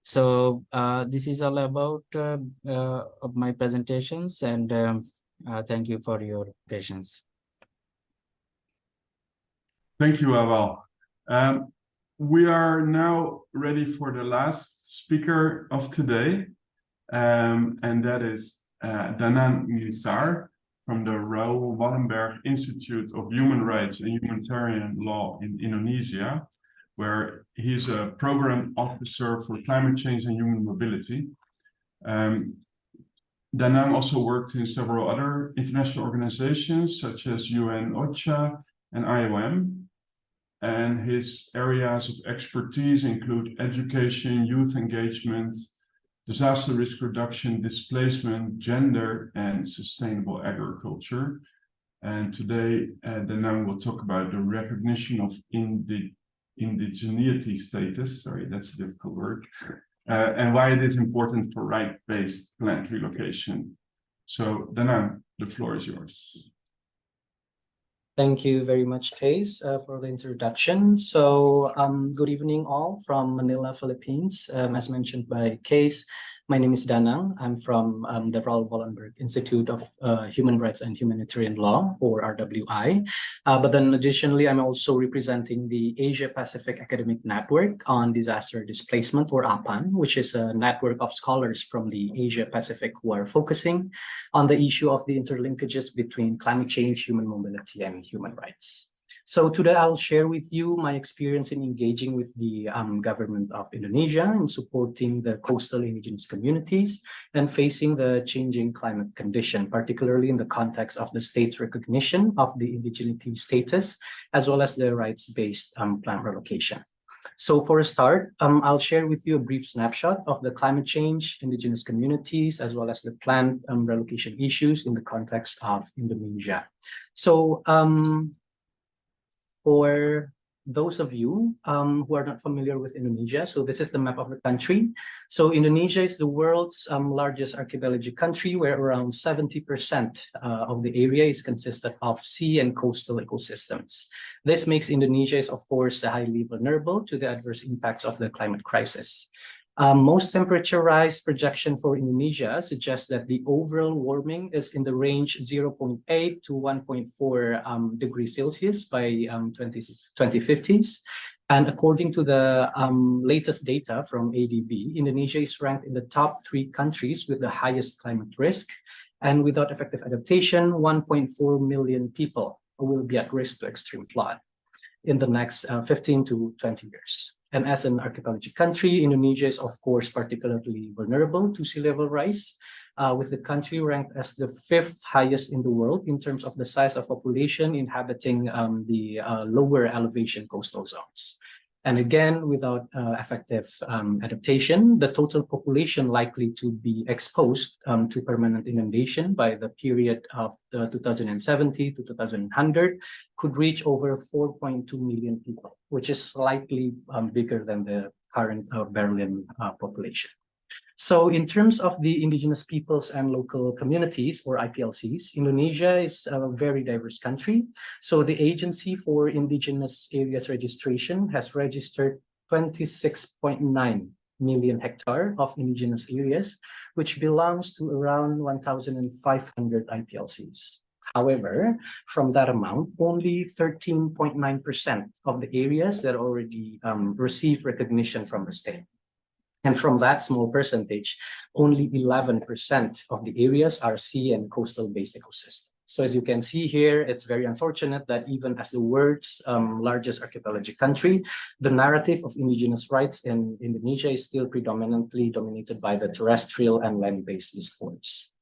So this is all about of my presentations, and thank you for your patience. Thank you, Awal. We are now ready for the last speaker of today, and that is Danang Nizar from the Raoul Wallenberg Institute of Human Rights and Humanitarian Law in Indonesia, where he's a program officer for climate change and human mobility. Danang also worked in several other international organizations such as UNU-EHS and IOM. And his areas of expertise include education, youth engagement, disaster risk reduction, displacement, gender, and sustainable agriculture. And today, Danang will talk about the recognition of indigeneity status, sorry, that's a difficult word, and why it is important for right-based planned relocation. So, Danang, the floor is yours. Thank you very much, Kees, for the introduction. So, good evening all from Manila, Philippines. As mentioned by Kees, my name is Danang. I'm from the Raoul Wallenberg Institute of Human Rights and Humanitarian Law, or RWI. But then additionally, I'm also representing the Asia Pacific Academic Network on Disaster Displacement, or APAN, which is a network of scholars from the Asia Pacific who are focusing on the issue of the interlinkages between climate change, human mobility, and human rights. So today I'll share with you my experience in engaging with the government of Indonesia in supporting the coastal indigenous communities and facing the changing climate condition, particularly in the context of the state's recognition of the indigeneity status, as well as the rights-based planned relocation. So for a start, I'll share with you a brief snapshot of the climate change, indigenous communities, as well as the planned relocation issues in the context of Indonesia. So for those of you who are not familiar with Indonesia, so this is the map of the country. So Indonesia is the world's largest archipelagic country, where around 70% of the area is consisted of sea and coastal ecosystems. This makes Indonesia, of course, highly vulnerable to the adverse impacts of the climate crisis. Most temperature rise projection for Indonesia suggests that the overall warming is in the range 0.8 to 1.4 degrees Celsius by 2050s. And according to the latest data from ADB, Indonesia is ranked in the top 3 countries with the highest climate risk. And without effective adaptation, 1.4 million people will be at risk to extreme flood in the next 15 to 20 years. And as an archipelagic country, Indonesia is, of course, particularly vulnerable to sea level rise, with the country ranked as the 5th highest in the world in terms of the size of population inhabiting the lower elevation coastal zones. And again, without effective adaptation, the total population likely to be exposed to permanent inundation by the period of 2070 to 2100 could reach over 4.2 million people, which is slightly bigger than the current Berlin population. So in terms of the indigenous peoples and local communities, or IPLCs, Indonesia is a very diverse country. So the Agency for Indigenous Areas Registration has registered 26.9 million hectares of indigenous areas, which belongs to around 1,500 IPLCs. However, from that amount, only 13.9% of the areas that already receive recognition from the state. And from that small percentage, only 11% of the areas are sea and coastal-based ecosystems. So as you can see here, it's very unfortunate that even as the world's largest archipelagic country, the narrative of indigenous rights in Indonesia is still predominantly dominated by the terrestrial and land-based discourse.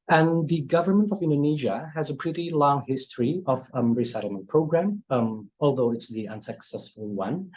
And the government of Indonesia has a pretty long history of resettlement program, although it's the unsuccessful one.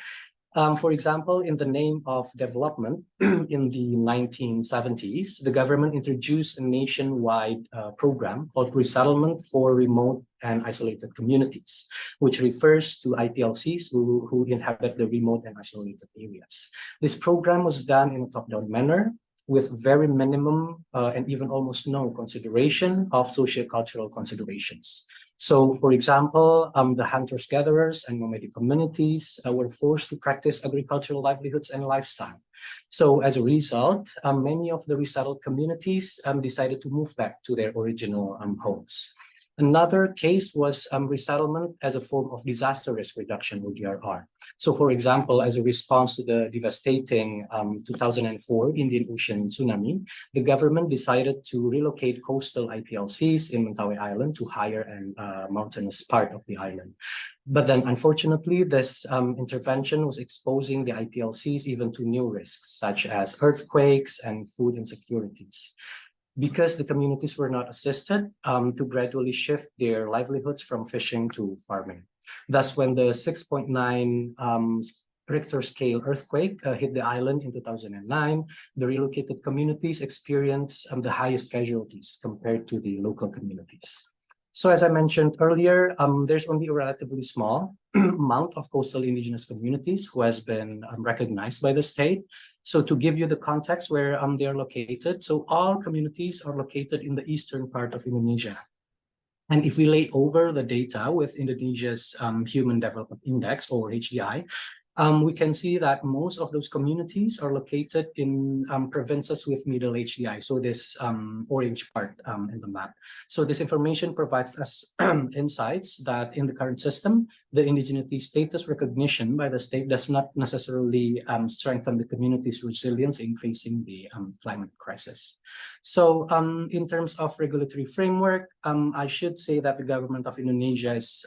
For example, in the name of development in the 1970s, the government introduced a nationwide program called Resettlement for Remote and Isolated Communities, which refers to IPLCs who inhabit the remote and isolated areas. This program was done in a top-down manner with very minimum and even almost no consideration of socio-cultural considerations. So, for example, the hunters-gatherers and nomadic communities were forced to practice agricultural livelihoods and lifestyle. So, as a result, many of the resettled communities decided to move back to their original homes. Another case was resettlement as a form of disaster risk reduction, or DRR. So, for example, as a response to the devastating 2004 Indian Ocean tsunami, the government decided to relocate coastal IPLCs in Mentawai Island to higher and mountainous part of the island. But then, unfortunately, this intervention was exposing the IPLCs even to new risks, such as earthquakes and food insecurities. Because the communities were not assisted to gradually shift their livelihoods from fishing to farming. Thus, when the 6.9 Richter scale earthquake hit the island in 2009, the relocated communities experienced the highest casualties compared to the local communities. So as I mentioned earlier, there's only a relatively small amount of coastal indigenous communities who has been recognized by the state. So to give you the context where they are located, so all communities are located in the eastern part of Indonesia. And if we lay over the data with Indonesia's Human Development Index, or HDI, we can see that most of those communities are located in provinces with middle HDI, so this orange part in the map. So this information provides us insights that in the current system, the indigeneity status recognition by the state does not necessarily strengthen the community's resilience in facing the climate crisis. So in terms of regulatory framework, I should say that the government of Indonesia is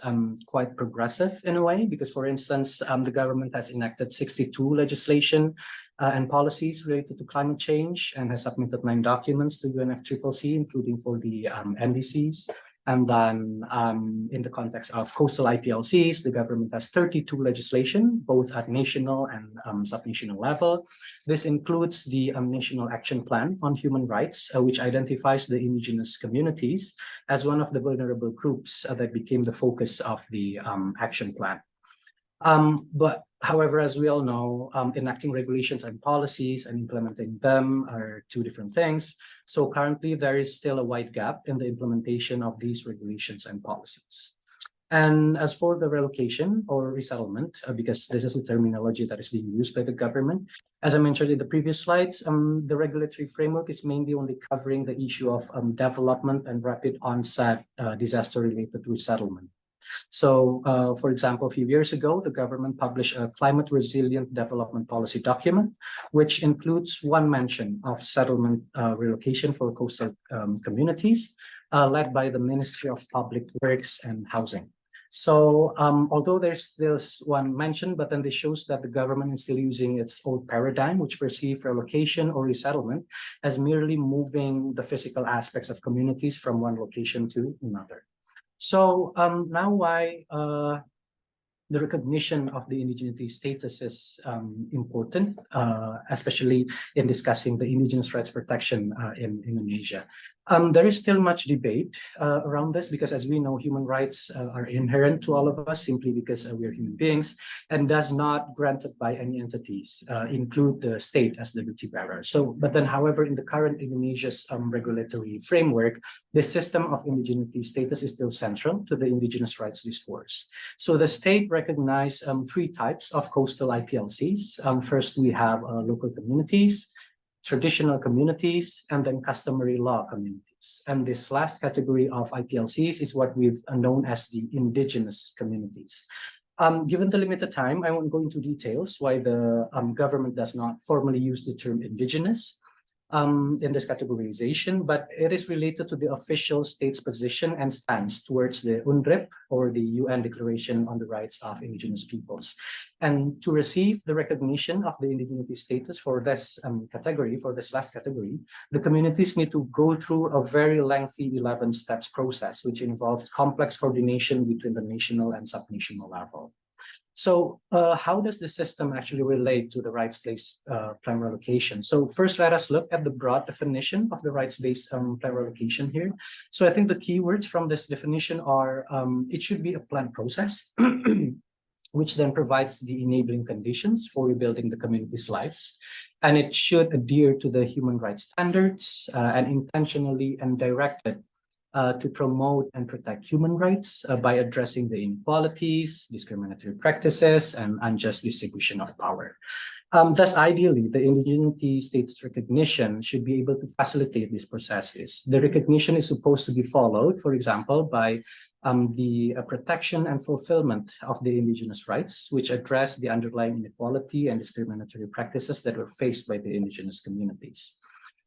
quite progressive in a way, because for instance, the government has enacted 62 legislation and policies related to climate change and has submitted 9 documents to UNFCCC, including for the NDCs. And then in the context of coastal IPLCs, the government has 32 legislation, both at national and subnational level. This includes the National Action Plan on Human Rights, which identifies the indigenous communities as one of the vulnerable groups that became the focus of the action plan. But however, as we all know, enacting regulations and policies and implementing them are two different things. So currently, there is still a wide gap in the implementation of these regulations and policies. And as for the relocation or resettlement, because this is the terminology that is being used by the government, as I mentioned in the previous slides, the regulatory framework is mainly only covering the issue of development and rapid onset disaster-related resettlement. So, for example, a few years ago, the government published a climate resilient development policy document, which includes one mention of settlement relocation for coastal communities, led by the Ministry of Public Works and Housing. So, although there's one mention, but then this shows that the government is still using its old paradigm, which perceive relocation or resettlement as merely moving the physical aspects of communities from one location to another. So now why the recognition of the indigeneity status is important, especially in discussing the indigenous rights protection in Indonesia. There is still much debate around this because, as we know, human rights are inherent to all of us simply because we are human beings and does not granted by any entities, include the state as the duty bearer. So, but then, however, in the current Indonesia's regulatory framework, the system of indigeneity status is still central to the indigenous rights discourse. So the state recognized 3 types of coastal IPLCs. First, we have local communities, traditional communities, and then customary law communities. communities. And this last category of IPLCs is what we've known as the indigenous communities. Given the limited time, I won't go into details why the government does not formally use the term indigenous in this categorization, but it is related to the official state's position and stance towards the UNREP, or the UN Declaration on the Rights of Indigenous Peoples. And to receive the recognition of the indigeneity status for this category, for this last category, the communities need to go through a very lengthy 11 steps process, which involves complex coordination between the national and subnational level. So how does the system actually relate to the rights-based plan relocation? So first, let us look at the broad definition of the rights-based plan relocation here. So I think the keywords from this definition are, it should be a planned process, which then provides the enabling conditions for rebuilding the community's lives. And it should adhere to the human rights standards and intentionally and directed to promote and protect human rights by addressing the inequalities, discriminatory practices, and unjust distribution of power. Thus, ideally, the indigeneity status recognition should be able to facilitate these processes. The recognition is supposed to be followed, for example, by the protection and fulfillment of the indigenous rights, which address the underlying inequality and discriminatory practices that were faced by the indigenous communities.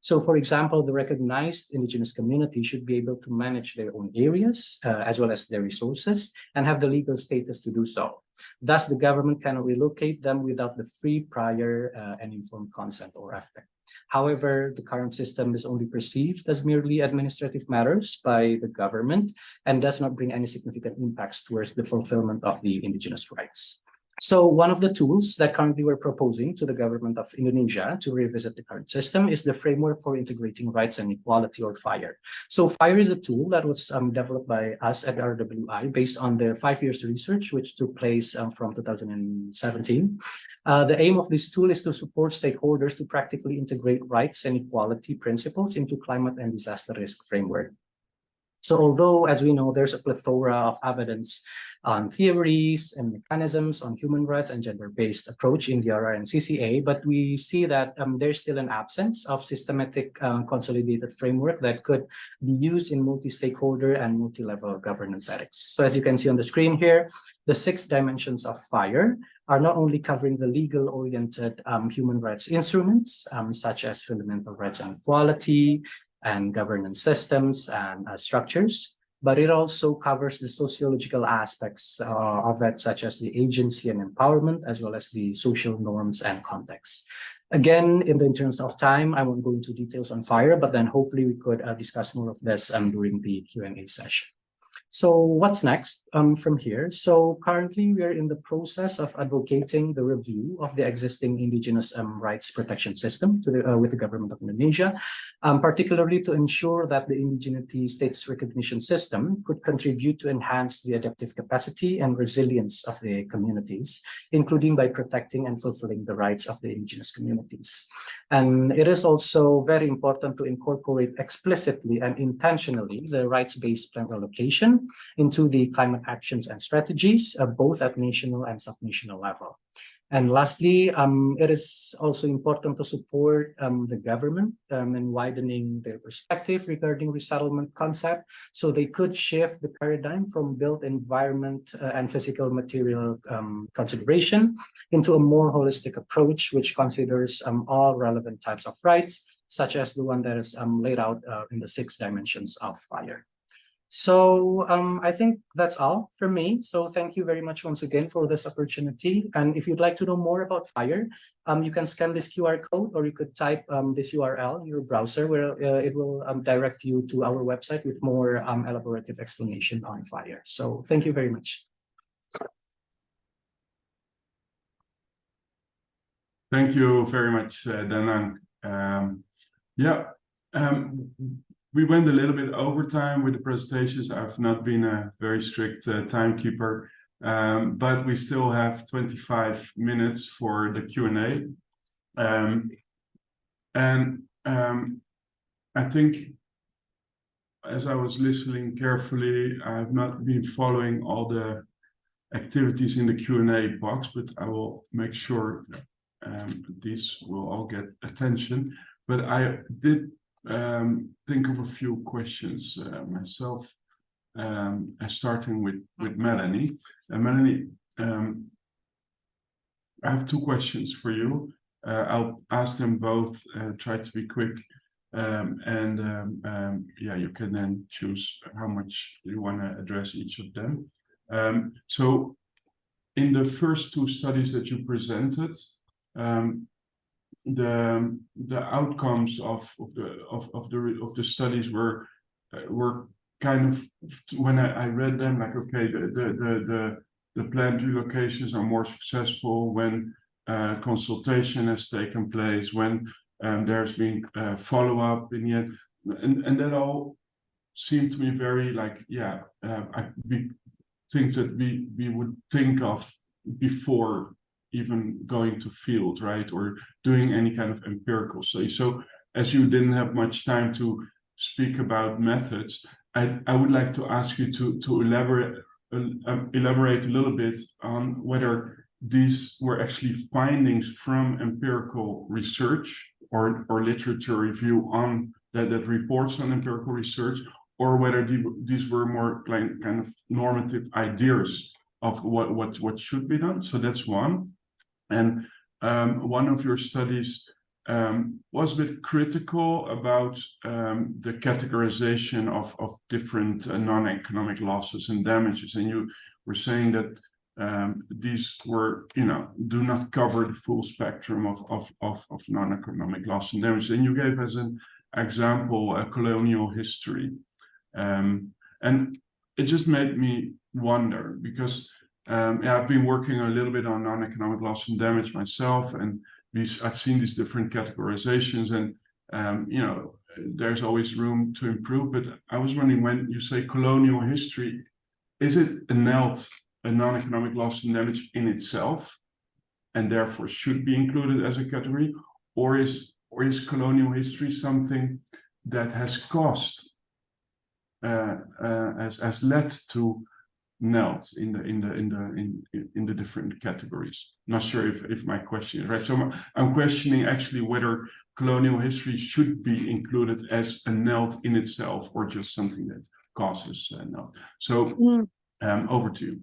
So, for example, the recognized indigenous community should be able to manage their own areas as well as their resources and have the legal status to do so. Thus, the government cannot relocate them without the free, prior, and informed consent or FPIC. However, the current system is only perceived as merely administrative matters by the government and does not bring any significant impacts towards the fulfillment of the indigenous rights. So one of the tools that currently we're proposing to the government of Indonesia to revisit the current system is the Framework for Integrating Rights and Equality, or FIRE. So FIRE is a tool that was developed by us at RWI based on the 5 years research, which took place from 2017. The aim of this tool is to support stakeholders to practically integrate rights and equality principles into climate and disaster risk framework. So although, as we know, there's a plethora of evidence on theories and mechanisms on human rights and gender-based approach in DRR and CCA, but we see that there's still an absence of systematic consolidated framework that could be used in multi-stakeholder and multi-level governance settings. So as you can see on the screen here, the 6 dimensions of FIRE are not only covering the legal-oriented human rights instruments, such as fundamental rights and equality, and governance systems and structures, but it also covers the sociological aspects of it, such as the agency and empowerment, as well as the social norms and context. Again, in the interest of time, I won't go into details on FIRE, but then hopefully we could discuss more of this during the Q&A session. So what's next from here? So currently we are in the process of advocating the review of the existing indigenous rights protection system with the government of Indonesia, particularly to ensure that the indigeneity status recognition system could contribute to enhance the adaptive capacity and resilience of the communities, including by protecting and fulfilling the rights of the indigenous communities. And it is also very important to incorporate explicitly and intentionally the rights-based plan relocation into the climate actions and strategies, both at national and subnational level. And lastly, it is also important to support the government in widening their perspective regarding resettlement concept, so they could shift the paradigm from built environment and physical material consideration into a more holistic approach, which considers all relevant types of rights, such as the one that is laid out in the 6 dimensions of FIRE. So I think that's all from me. So thank you very much once again for this opportunity. And if you'd like to know more about FIRE, you can scan this QR code, or you could type this URL in your browser, where it will direct you to our website with more elaborative explanation on FIRE. So thank you very much. Thank you very much, Danang. We went a little bit over time with the presentations. I've not been a very strict timekeeper, but we still have 25 minutes for the Q&A. I think, as I was listening carefully, I've not been following all the activities in the Q&A box, but I will make sure these will all get attention. But I did think of a few questions myself, starting with Melanie. Melanie, I have two questions for you. I'll ask them both, try to be quick, yeah, you can then choose how much you want to address each of them. So in the first two studies that you presented, the outcomes of the studies were kind of, when I read them, like, okay, the planned relocations are more successful when consultation has taken place, when there's been follow-up in the end, and that all seemed to me very like, yeah, things that we would think of before even going to field, right, or doing any kind of empirical study. So as you didn't have much time to speak about methods, I would like to ask you to elaborate a little bit on whether these were actually findings from empirical research or literature review on that reports on empirical research, or whether these were more kind of normative ideas of what should be done. So that's one. And one of your studies was a bit critical about the categorization of different non-economic losses and damages. And you were saying that these were, do not cover the full spectrum of non-economic loss and damage. And you gave as an example a colonial history. And it just made me wonder, because yeah, I've been working a little bit on non-economic loss and damage myself, and I've seen these different categorizations, and there's always room to improve. But I was wondering, when you say colonial history, is it a non-economic loss and damage in itself, and therefore should be included as a category, or is colonial history something that has caused, has led to NELT in the different categories? Not sure if my question is right. So I'm questioning actually whether colonial history should be included as a NELT in itself, or just something that causes NELT. So over to you.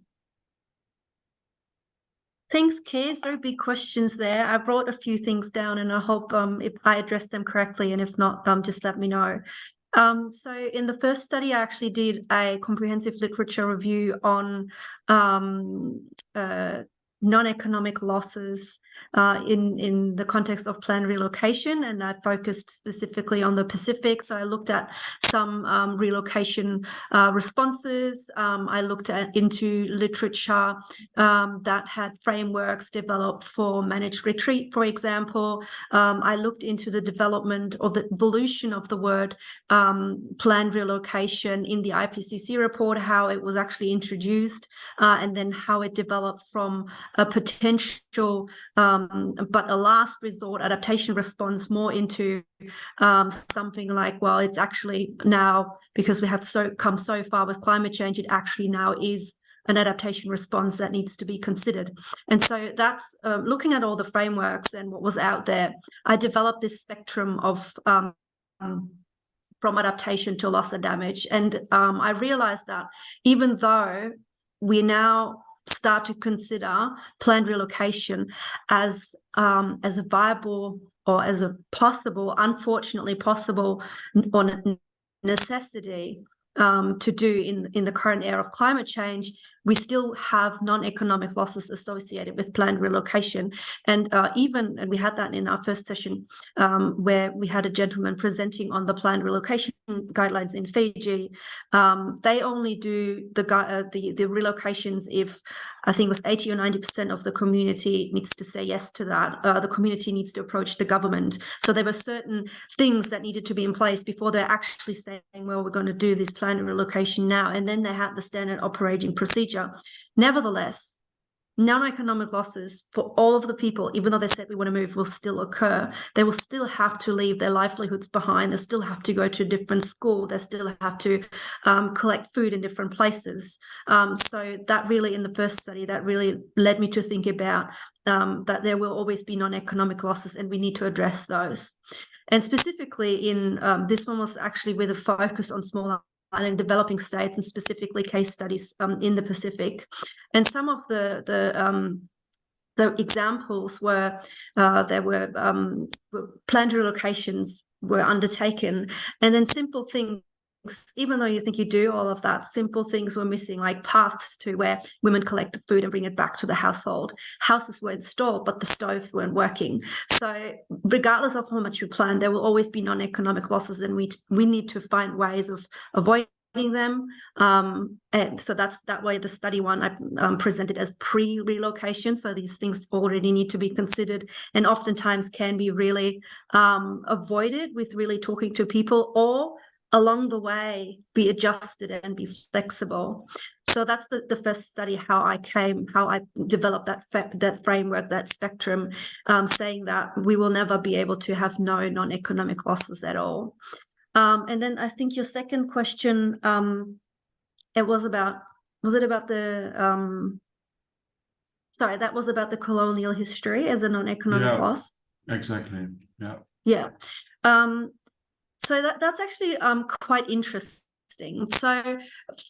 Thanks, Kees. Very big questions there. I brought a few things down, and I hope if I address them correctly, and if not, just let me know. So in the first study, I actually did a comprehensive literature review on non-economic losses in the context of planned relocation, and I focused specifically on the Pacific. So I looked at some relocation responses. I looked into literature that had frameworks developed for managed retreat, for example. I looked into the development or the evolution of the word planned relocation in the IPCC report, how it was actually introduced, and then how it developed from a potential but a last resort adaptation response more into something like, well, it's actually now, because we have come so far with climate change, it actually now is an adaptation response that needs to be considered. And so that's looking at all the frameworks and what was out there. I developed this spectrum of from adaptation to loss and damage. And I realized that even though we now start to consider planned relocation as a viable or as a possible, unfortunately possible, or necessity to do in the current era of climate change, we still have non-economic losses associated with planned relocation. And we had that in our first session where we had a gentleman presenting on the planned relocation guidelines in Fiji. They only do the relocations if, I think it was 80 or 90% of the community needs to say yes to that. The community needs to approach the government. So there were certain things that needed to be in place before they're actually saying, well, we're going to do this planned relocation now. And then they had the standard operating procedure. Nevertheless, non-economic losses for all of the people, even though they said we want to move, will still occur. They will still have to leave their livelihoods behind. They still have to go to a different school. They still have to collect food in different places. So that really, in the first study, that really led me to think about that there will always be non-economic losses, and we need to address those. And specifically in this one was actually with a focus on small island developing states and specifically case studies in the Pacific. And some of the examples were there were planned relocations were undertaken, and then simple things, even though you think you do all of that, simple things were missing, like paths to where women collect the food and bring it back to the household. Houses were installed, but the stoves weren't working. So regardless of how much you plan, there will always be non-economic losses, and we need to find ways of avoiding them. And so that's that way the study one I presented as pre-relocation. So these things already need to be considered and oftentimes can be really avoided with really talking to people, or along the way be adjusted and be flexible. So that's the first study, how I developed that framework, that spectrum, saying that we will never be able to have no non-economic losses at all. And then I think your second question, it was about the sorry, that was about the colonial history as a non-economic loss. Exactly. Yeah. Yeah. So that's actually quite interesting. So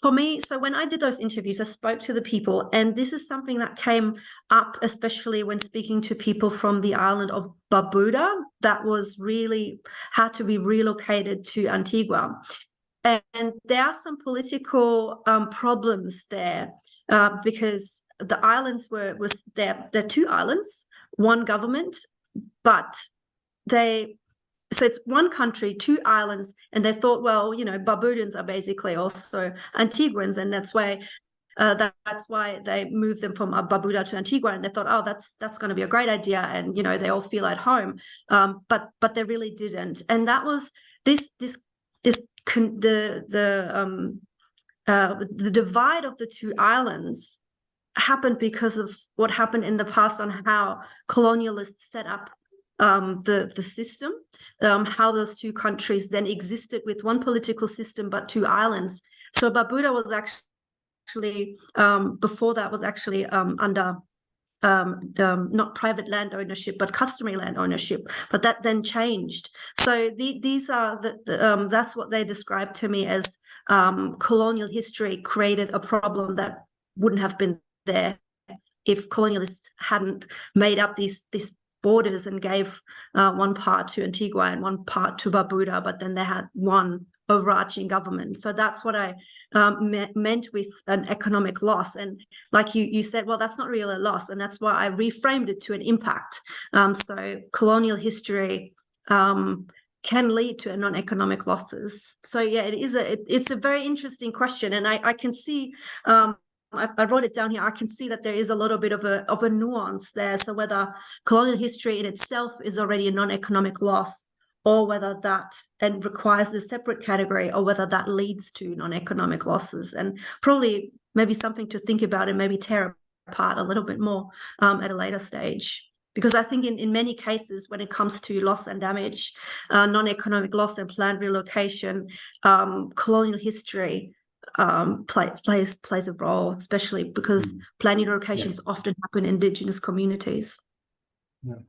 for me, so when I did those interviews, I spoke to the people, and this is something that came up, especially when speaking to people from the island of Barbuda that was really had to be relocated to Antigua. And there are some political problems there because the islands they're two islands, one government, but so it's one country, two islands, and they thought, well, you know, Barbudans are basically also Antiguans, and that's why they moved them from Barbuda to Antigua, and they thought, oh, that's going to be a great idea, and you know, they all feel at home, but they really didn't, and that was the divide of the two islands happened because of what happened in the past on how colonialists set up the system, how those two countries then existed with one political system but two islands. So Barbuda was actually before that was actually under not private land ownership but customary land ownership, but that then changed. So these are that's what they described to me as colonial history created a problem that wouldn't have been there if colonialists hadn't made up these borders and gave one part to Antigua and one part to Barbuda, but then they had one overarching government. So that's what I meant with an economic loss. And like you said, well, that's not really a loss, and that's why I reframed it to an impact. So colonial history can lead to non-economic losses. So yeah, it's a very interesting question, and I can see. I wrote it down here. I can see that there is a little bit of a nuance there. So whether colonial history in itself is already a non-economic loss, or whether that and requires a separate category, or whether that leads to non-economic losses, and probably maybe something to think about and maybe tear apart a little bit more at a later stage. Because I think in many cases, when it comes to loss and damage, non-economic loss and planned relocation, colonial history plays a role, especially because planned relocations often happen in Indigenous communities. Yeah,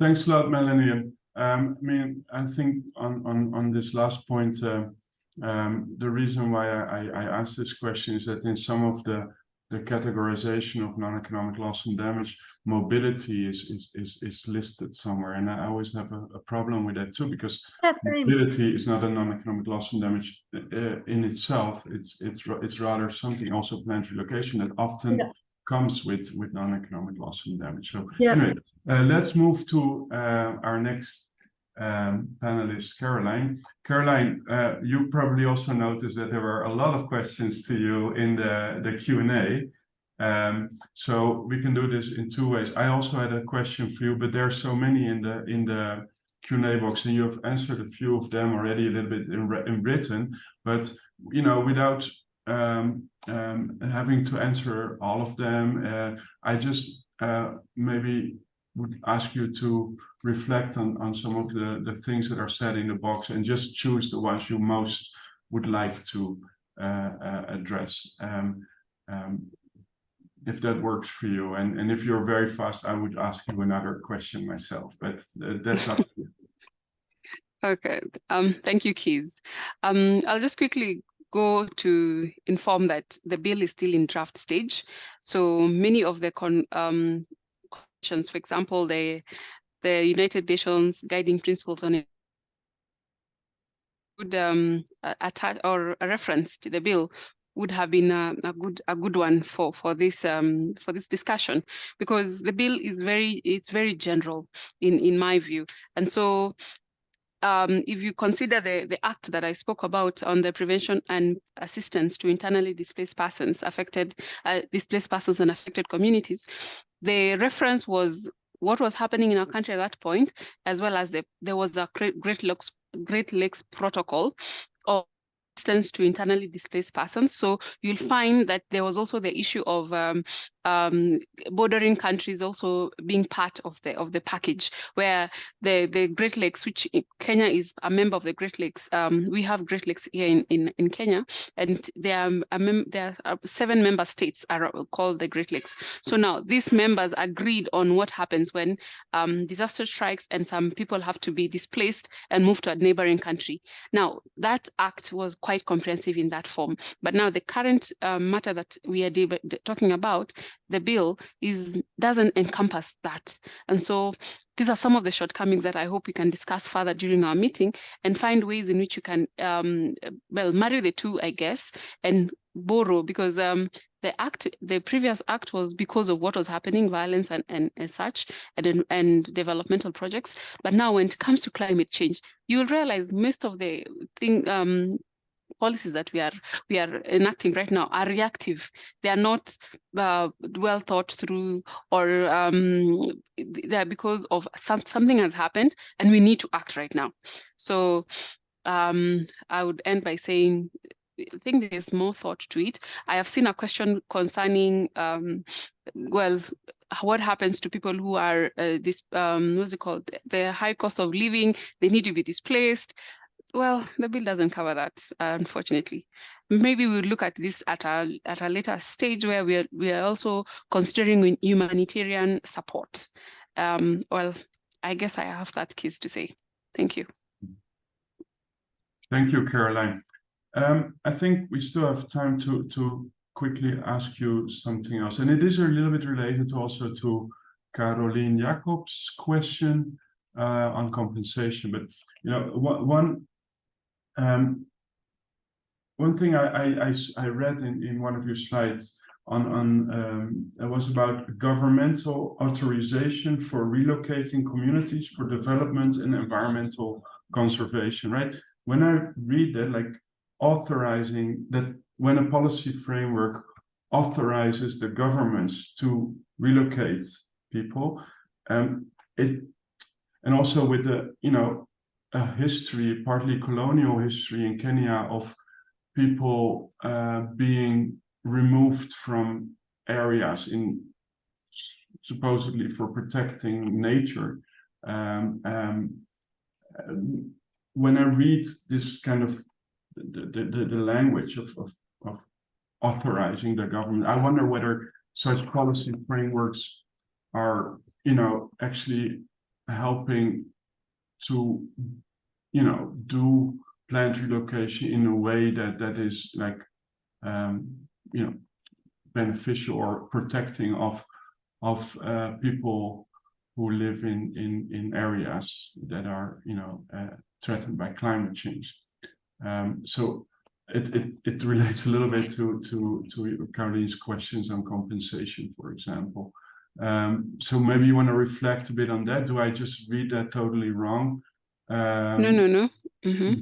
thanks a lot, Melanie. I mean, I think on this last point, the reason why I asked this question is that in some of the categorization of non-economic loss and damage, mobility is listed somewhere, and I always have a problem with that too, because mobility is not a non-economic loss and damage in itself. It's rather something, also planned relocation, that often comes with non-economic loss and damage. So anyway, let's move to our next panelist, Carolyne. Carolyne, you probably also noticed that there were a lot of questions to you in the Q&A. So we can do this in two ways. I also had a question for you, but there are so many in the Q&A box, and you have answered a few of them already a little bit in written. But you know, without having to answer all of them, I just maybe would ask you to reflect on some of the things that are said in the box, and just choose the ones you most would like to address, if that works for you. And if you're very fast, I would ask you another question myself, but that's up to you. Okay. Thank you, Kees. I'll just quickly go to inform that the bill is still in draft stage. So many of the conventions, for example, the United Nations guiding principles on it would attach or a reference to the bill would have been a good one for this discussion, because the bill is very general in my view. And so if you consider the act that I spoke about on the prevention and assistance to internally displaced persons and affected communities, the reference was what was happening in our country at that point, as well as there was a Great Lakes Protocol of assistance to internally displaced persons. So you'll find that there was also the issue of bordering countries also being part of the package, where the Great Lakes, which Kenya is a member of the Great Lakes. We have Great Lakes here in Kenya, and there are 7 member states are called the Great Lakes. So now these members agreed on what happens when disaster strikes and some people have to be displaced and moved to a neighboring country. Now that act was quite comprehensive in that form, but now the current matter that we are talking about, the bill doesn't encompass that. And so these are some of the shortcomings that I hope we can discuss further during our meeting and find ways in which you can marry the two, I guess, and borrow, because the previous act was because of what was happening, violence and such, and developmental projects. But now when it comes to climate change, you will realize most of the policies that we are enacting right now are reactive. They are not well thought through, or they are because of something has happened and we need to act right now. So I would end by saying, I think there's more thought to it. I have seen a question concerning what happens to people who are what's it called, the high cost of living, they need to be displaced. Well, the bill doesn't cover that, unfortunately. Maybe we'll look at this at a later stage, where we are also considering humanitarian support. Well, I guess I have that case to say. Thank you. Thank you, Caroline. I think we still have time to quickly ask you something else, and it is a little bit related also to Caroline Jacob's question on compensation. But you know, one thing I read in one of your slides it was about governmental authorization for relocating communities for development and environmental conservation, right? When I read that, like authorizing that, when a policy framework authorizes the governments to relocate people, and also with the a history, partly colonial history in Kenya, of people being removed from areas supposedly for protecting nature. When I read this kind of the language of authorizing the government, I wonder whether such policy frameworks are actually helping to do planned relocation in a way that is like beneficial or protecting of people who live in areas that are threatened by climate change. So it relates a little bit to Caroline's questions on compensation, for example. So maybe you want to reflect a bit on that. Do I just read that totally wrong? No. Mm-hmm.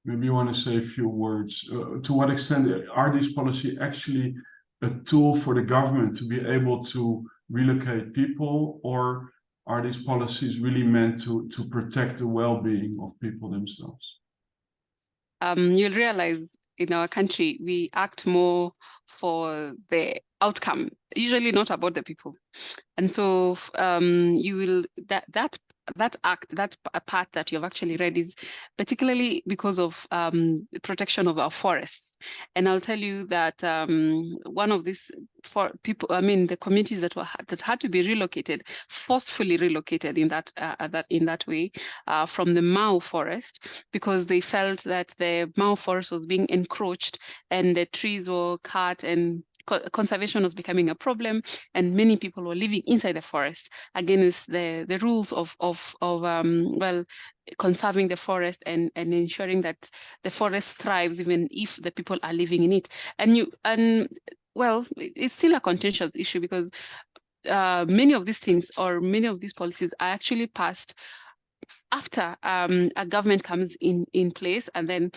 Maybe you want to say a few words. To what extent are these policies actually a tool for the government to be able to relocate people, or are these policies really meant to protect the well-being of people themselves? You'll realize in our country, we act more for the outcome, usually not about the people. And so you will that that part that you've actually read is particularly because of protection of our forests. And I'll tell you that one of these the communities that had to be relocated, forcefully relocated in that way from the Mau forest, because they felt that the Mau forest was being encroached and the trees were cut and conservation was becoming a problem, and many people were living inside the forest against the rules of conserving the forest and ensuring that the forest thrives even if the people are living in it. Well, it's still a contentious issue because many of these things or many of these policies are actually passed after a government comes in place, and then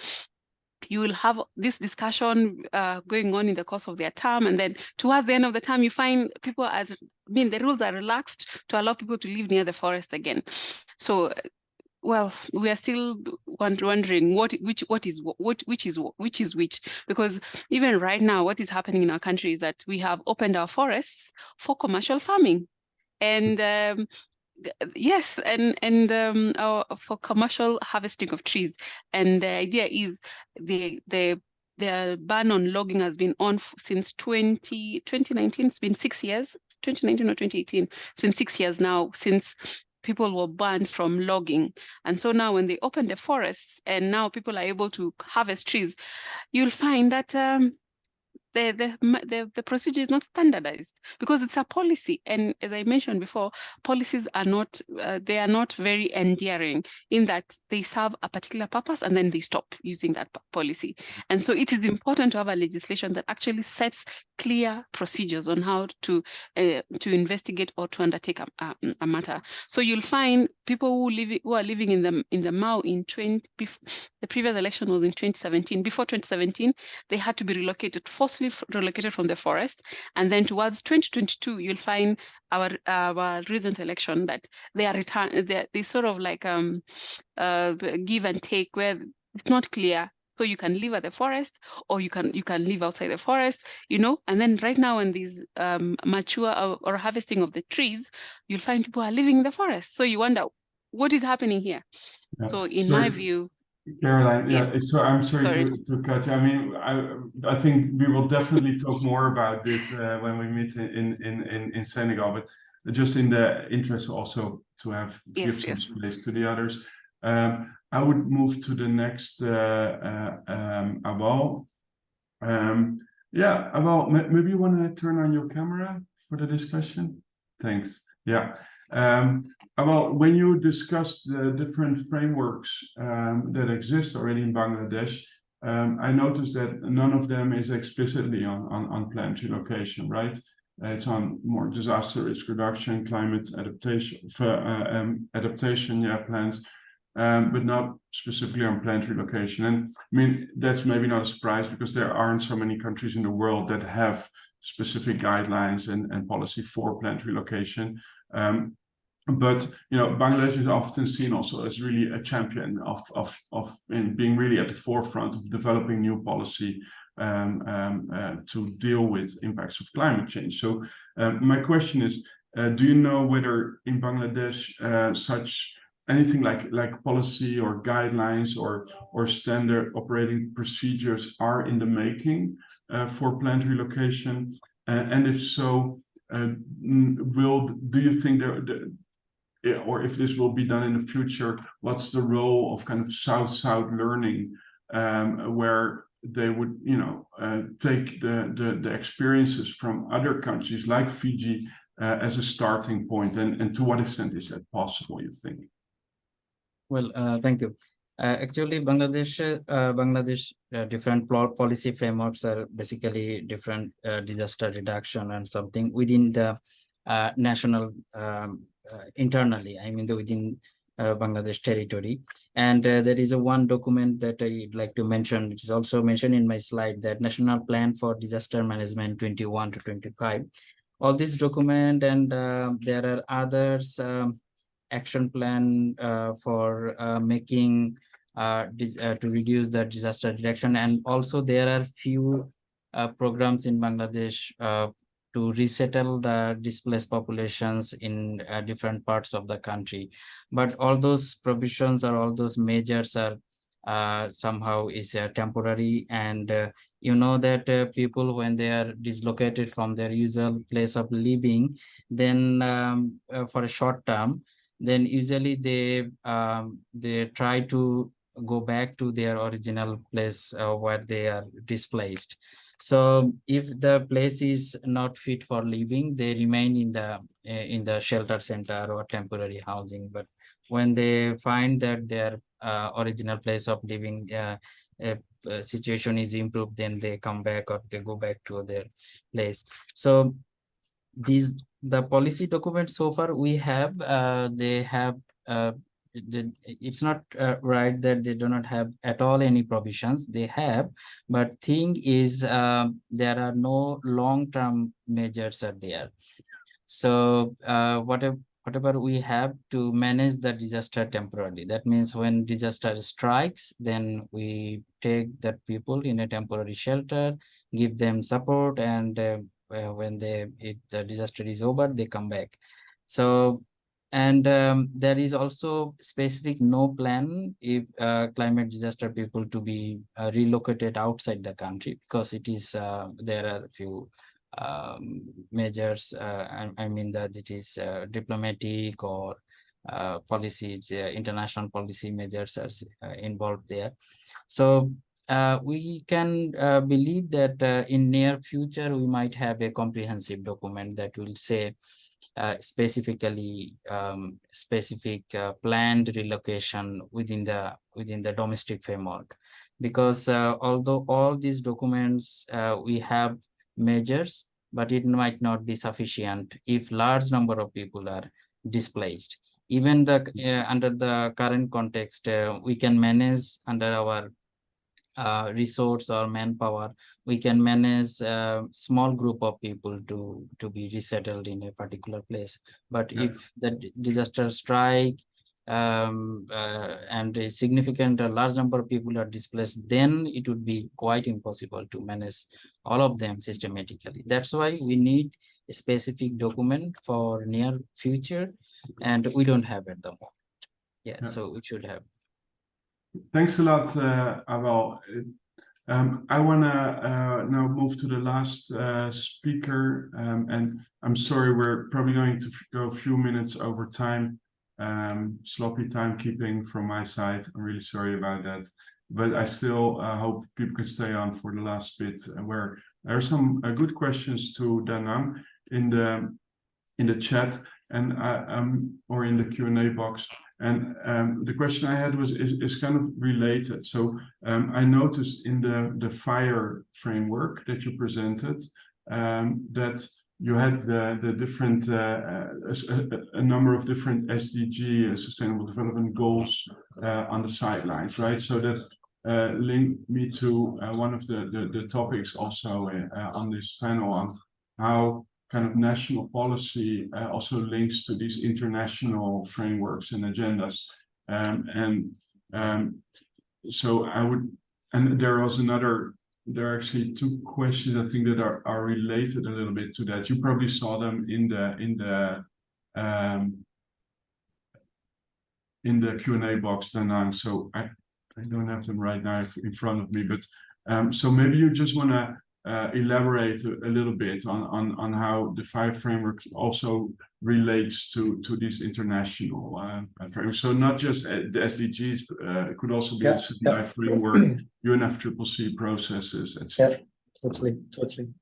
you will have this discussion going on in the course of their term, and then towards the end of the term, you find the rules are relaxed to allow people to live near the forest again. So, well, we are still wondering which is which, because even right now, what is happening in our country is that we have opened our forests for commercial farming, and yes, and for commercial harvesting of trees. And the idea is the ban on logging has been on since 2019. It's been 6 years, 2019 or 2018. It's been 6 years now since people were banned from logging. And so now when they open the forests and now people are able to harvest trees, you'll find that the procedure is not standardized because it's a policy. And as I mentioned before, policies are not very endearing in that they serve a particular purpose and then they stop using that policy. And so it is important to have a legislation that actually sets clear procedures on how to investigate or to undertake a matter. So you'll find people who are living in the Mau the previous election was in 2017. Before 2017, they had to be forcibly relocated from the forest, and then towards 2022, you'll find our recent election that they are returned. They sort of like give and take where it's not clear. So you can live at the forest, or you can live outside the forest, And then right now, in these mature or harvesting of the trees, you'll find people are living in the forest. So you wonder what is happening here. Yeah. So in my view, Carolyne, yeah. So I'm sorry. To cut you. I mean, I think we will definitely talk more about this when we meet in Senegal. But just in the interest also to give some space to the others, I would move to the next Awal. Awal, maybe you want to turn on your camera for the discussion. Thanks. Yeah. Well, when you discuss the different frameworks that exist already in Bangladesh, I noticed that none of them is explicitly on planned relocation, right? It's on more disaster risk reduction, climate adaptation, plans, but not specifically on planned relocation. And I mean, that's maybe not a surprise because there aren't so many countries in the world that have specific guidelines and policy for planned relocation. But Bangladesh is often seen also as really a champion of being really at the forefront of developing new policy to deal with impacts of climate change. So my question is, do you know whether in Bangladesh such anything like policy or guidelines or standard operating procedures are in the making for planned relocation? And if so, do you think or if this will be done in the future, what's the role of kind of South-South learning, where they would, take the experiences from other countries like Fiji as a starting point, and to what extent is that possible, you think? Well, thank you. Actually, Bangladesh different policy frameworks are basically different disaster reduction and something within the national internally, I mean within Bangladesh territory. And there is one document that I'd like to mention, which is also mentioned in my slide, that National Plan for Disaster Management 21 to 25. All this document, and there are others, action plan for making to reduce the disaster reduction. And also there are few programs in Bangladesh to resettle the displaced populations in different parts of the country. But all those provisions or all those measures are somehow is temporary, and you know that people, when they are dislocated from their usual place of living, then for a short term, then usually they try to go back to their original place where they are displaced. So if the place is not fit for living, they remain in the shelter center or temporary housing. But when they find that their original place of living situation is improved, then they come back or they go back to their place. So the policy documents so far we have, they have it's not right that they do not have at all any provisions. They have, but thing is there are no long-term measures are there. So whatever we have to manage the disaster temporarily, that means when disaster strikes, then we take that people in a temporary shelter, give them support, and when the disaster is over, they come back. So, and there is also specific no plan if climate disaster people to be relocated outside the country, because it is there are a few measures, I mean that it is diplomatic or policies, international policy measures are involved there. So we can believe that in near future we might have a comprehensive document that will say specifically specific planned relocation within the domestic framework, because although all these documents we have measures, but it might not be sufficient if large number of people are displaced. Even under the current context, we can manage under our resource or manpower, we can manage a small group of people to be resettled in a particular place. But if the disaster strike and a significant large number of people are displaced, then it would be quite impossible to manage all of them systematically. That's why we need a specific document for near future, and we don't have at the moment. So we should have. Thanks a lot, Awal. I want to now move to the last speaker, and I'm sorry, we're probably going to go a few minutes over time. Sloppy timekeeping from my side. I'm really sorry about that, but I still hope people can stay on for the last bit, where there are some good questions to Danang in the chat and or in the Q&A box. And the question I had is kind of related. So I noticed in the FIRE framework that you presented that you had the different a number of different SDG, Sustainable Development Goals, on the sidelines, right? So that linked me to one of the topics also on this panel, on how kind of national policy also links to these international frameworks and agendas. So I would, and there are actually two questions I think that are related a little bit to that. You probably saw them in the Q&A box, Danang. So I don't have them right now in front of me, but so maybe you just want to elaborate a little bit on how the FIRE framework also relates to these international frameworks. So not just the SDGs, it could also be the CBI framework, UNFCCC processes, etc. Totally.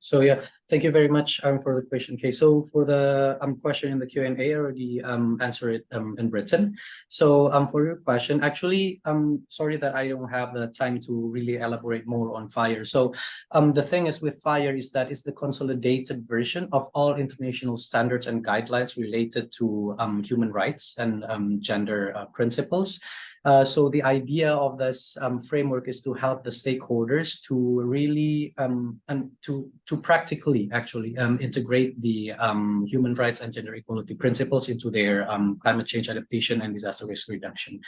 So yeah, thank you very much for the question. Okay, so for the question in the Q&A, I already answer it in written. So for your question, actually, sorry that I don't have the time to really elaborate more on FIRE. So the thing is with FIRE is that it's the consolidated version of all international standards and guidelines related to human rights and gender principles. So the idea of this framework is to help the stakeholders to really and to practically actually integrate the human rights and gender equality principles into their climate change adaptation and disaster risk reduction.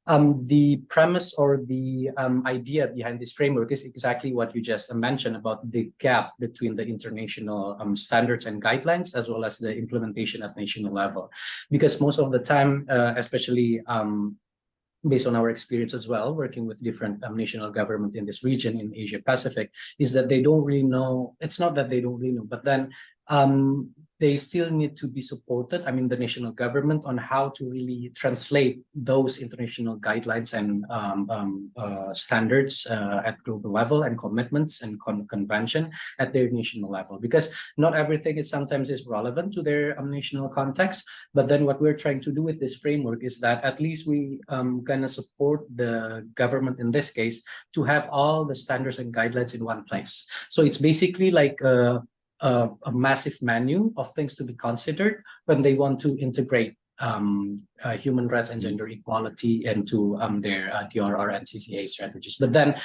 The premise or the idea behind this framework is exactly what you just mentioned about the gap between the international standards and guidelines, as well as the implementation at national level. Because most of the time, especially based on our experience as well, working with different national government in this region in Asia Pacific, is that they don't really know. It's not that they don't really know, but then they still need to be supported, I mean, the national government, on how to really translate those international guidelines and standards at global level, and commitments and convention at their national level. Because not everything is sometimes relevant to their national context. But then what we're trying to do with this framework is that at least we gonna support the government in this case to have all the standards and guidelines in one place. So it's basically like a massive menu of things to be considered when they want to integrate human rights and gender equality into their DRR and CCA strategies. But then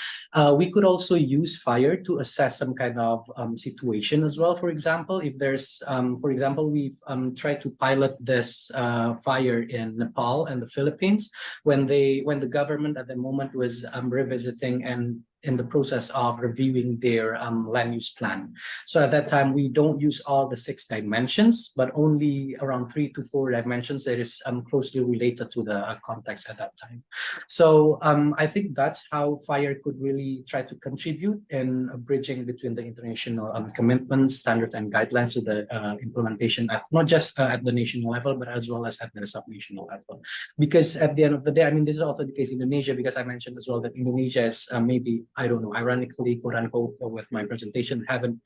we could also use FIRE to assess some kind of situation as well. For example, if there's, for example, we've tried to pilot this FIRE in Nepal and the Philippines when the government at the moment was revisiting and in the process of reviewing their land use plan. So at that time, we don't use all the 6 dimensions, but only around 3 to 4 dimensions that is closely related to the context at that time. So I think that's how FIRE could really try to contribute in bridging between the international commitments, standards, and guidelines to the implementation at not just at the national level, but as well as at the subnational level. Because at the end of the day, I mean, this is also the case in Indonesia, because I mentioned as well that Indonesia is maybe, I don't know, ironically, quote unquote, with my presentation, haven't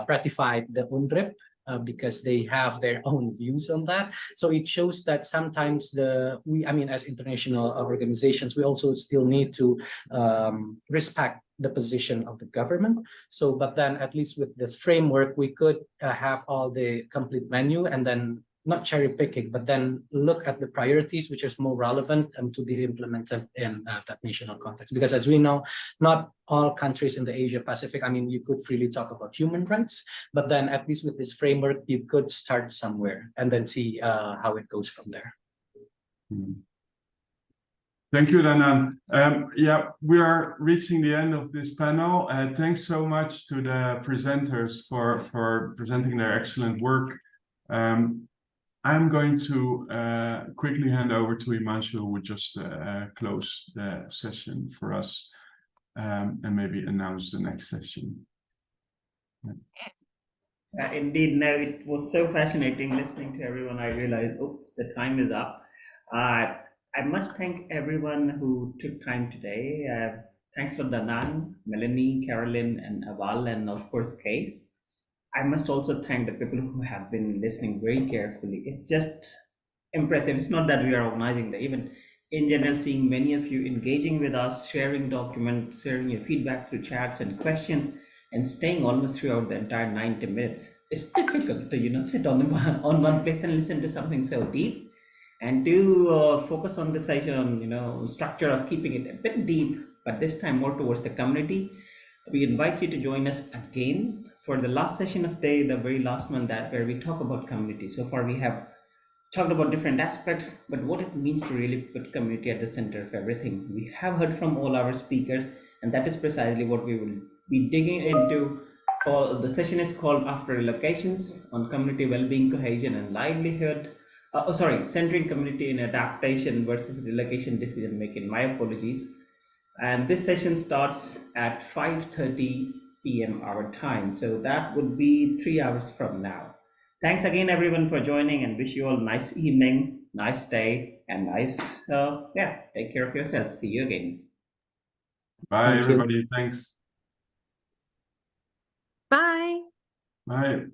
ratified the UNDRIP because they have their own views on that. So it shows that sometimes I mean, as international organizations, we also still need to respect the position of the government. So, but then at least with this framework, we could have all the complete menu, and then not cherry picking, but then look at the priorities which is more relevant to be implemented in that national context. Because as we know, not all countries in the Asia Pacific, I mean, you could freely talk about human rights, but then at least with this framework, you could start somewhere and then see how it goes from there. Thank you, Danang. Yeah, we are reaching the end of this panel. Thanks so much to the presenters for presenting their excellent work. I'm going to quickly hand over to Himanshu, who would just close the session for us and maybe announce the next session. Indeed, no, it was so fascinating listening to everyone. I realized, oops, the time is up. I must thank everyone who took time today. Thanks for Danang, Melanie, Carolyne, and Awal, and of course, Kees. I must also thank the people who have been listening very carefully. It's just impressive. It's not that we are organizing the event. In general, seeing many of you engaging with us, sharing documents, sharing your feedback through chats and questions, and staying almost throughout the entire 90 minutes. It's difficult to, sit on one place and listen to something so deep, and to focus on the session on, structure of keeping it a bit deep, but this time more towards the community. We invite you to join us again for the last session of the day, the very last one, where we talk about community. So far, we have talked about different aspects, but what it means to really put community at the center of everything. We have heard from all our speakers, and that is precisely what we will be digging into. The session is called After Relocations on Community Wellbeing, Cohesion, and Livelihood. Centering community in adaptation versus relocation decision making. My apologies. And this session starts at 5:30 p.m. our time. So that would be 3 hours from now. Thanks again, everyone, for joining, and wish you all a nice evening, nice day, and take care of yourself. See you again. Bye, everybody. Thanks. Bye. Bye.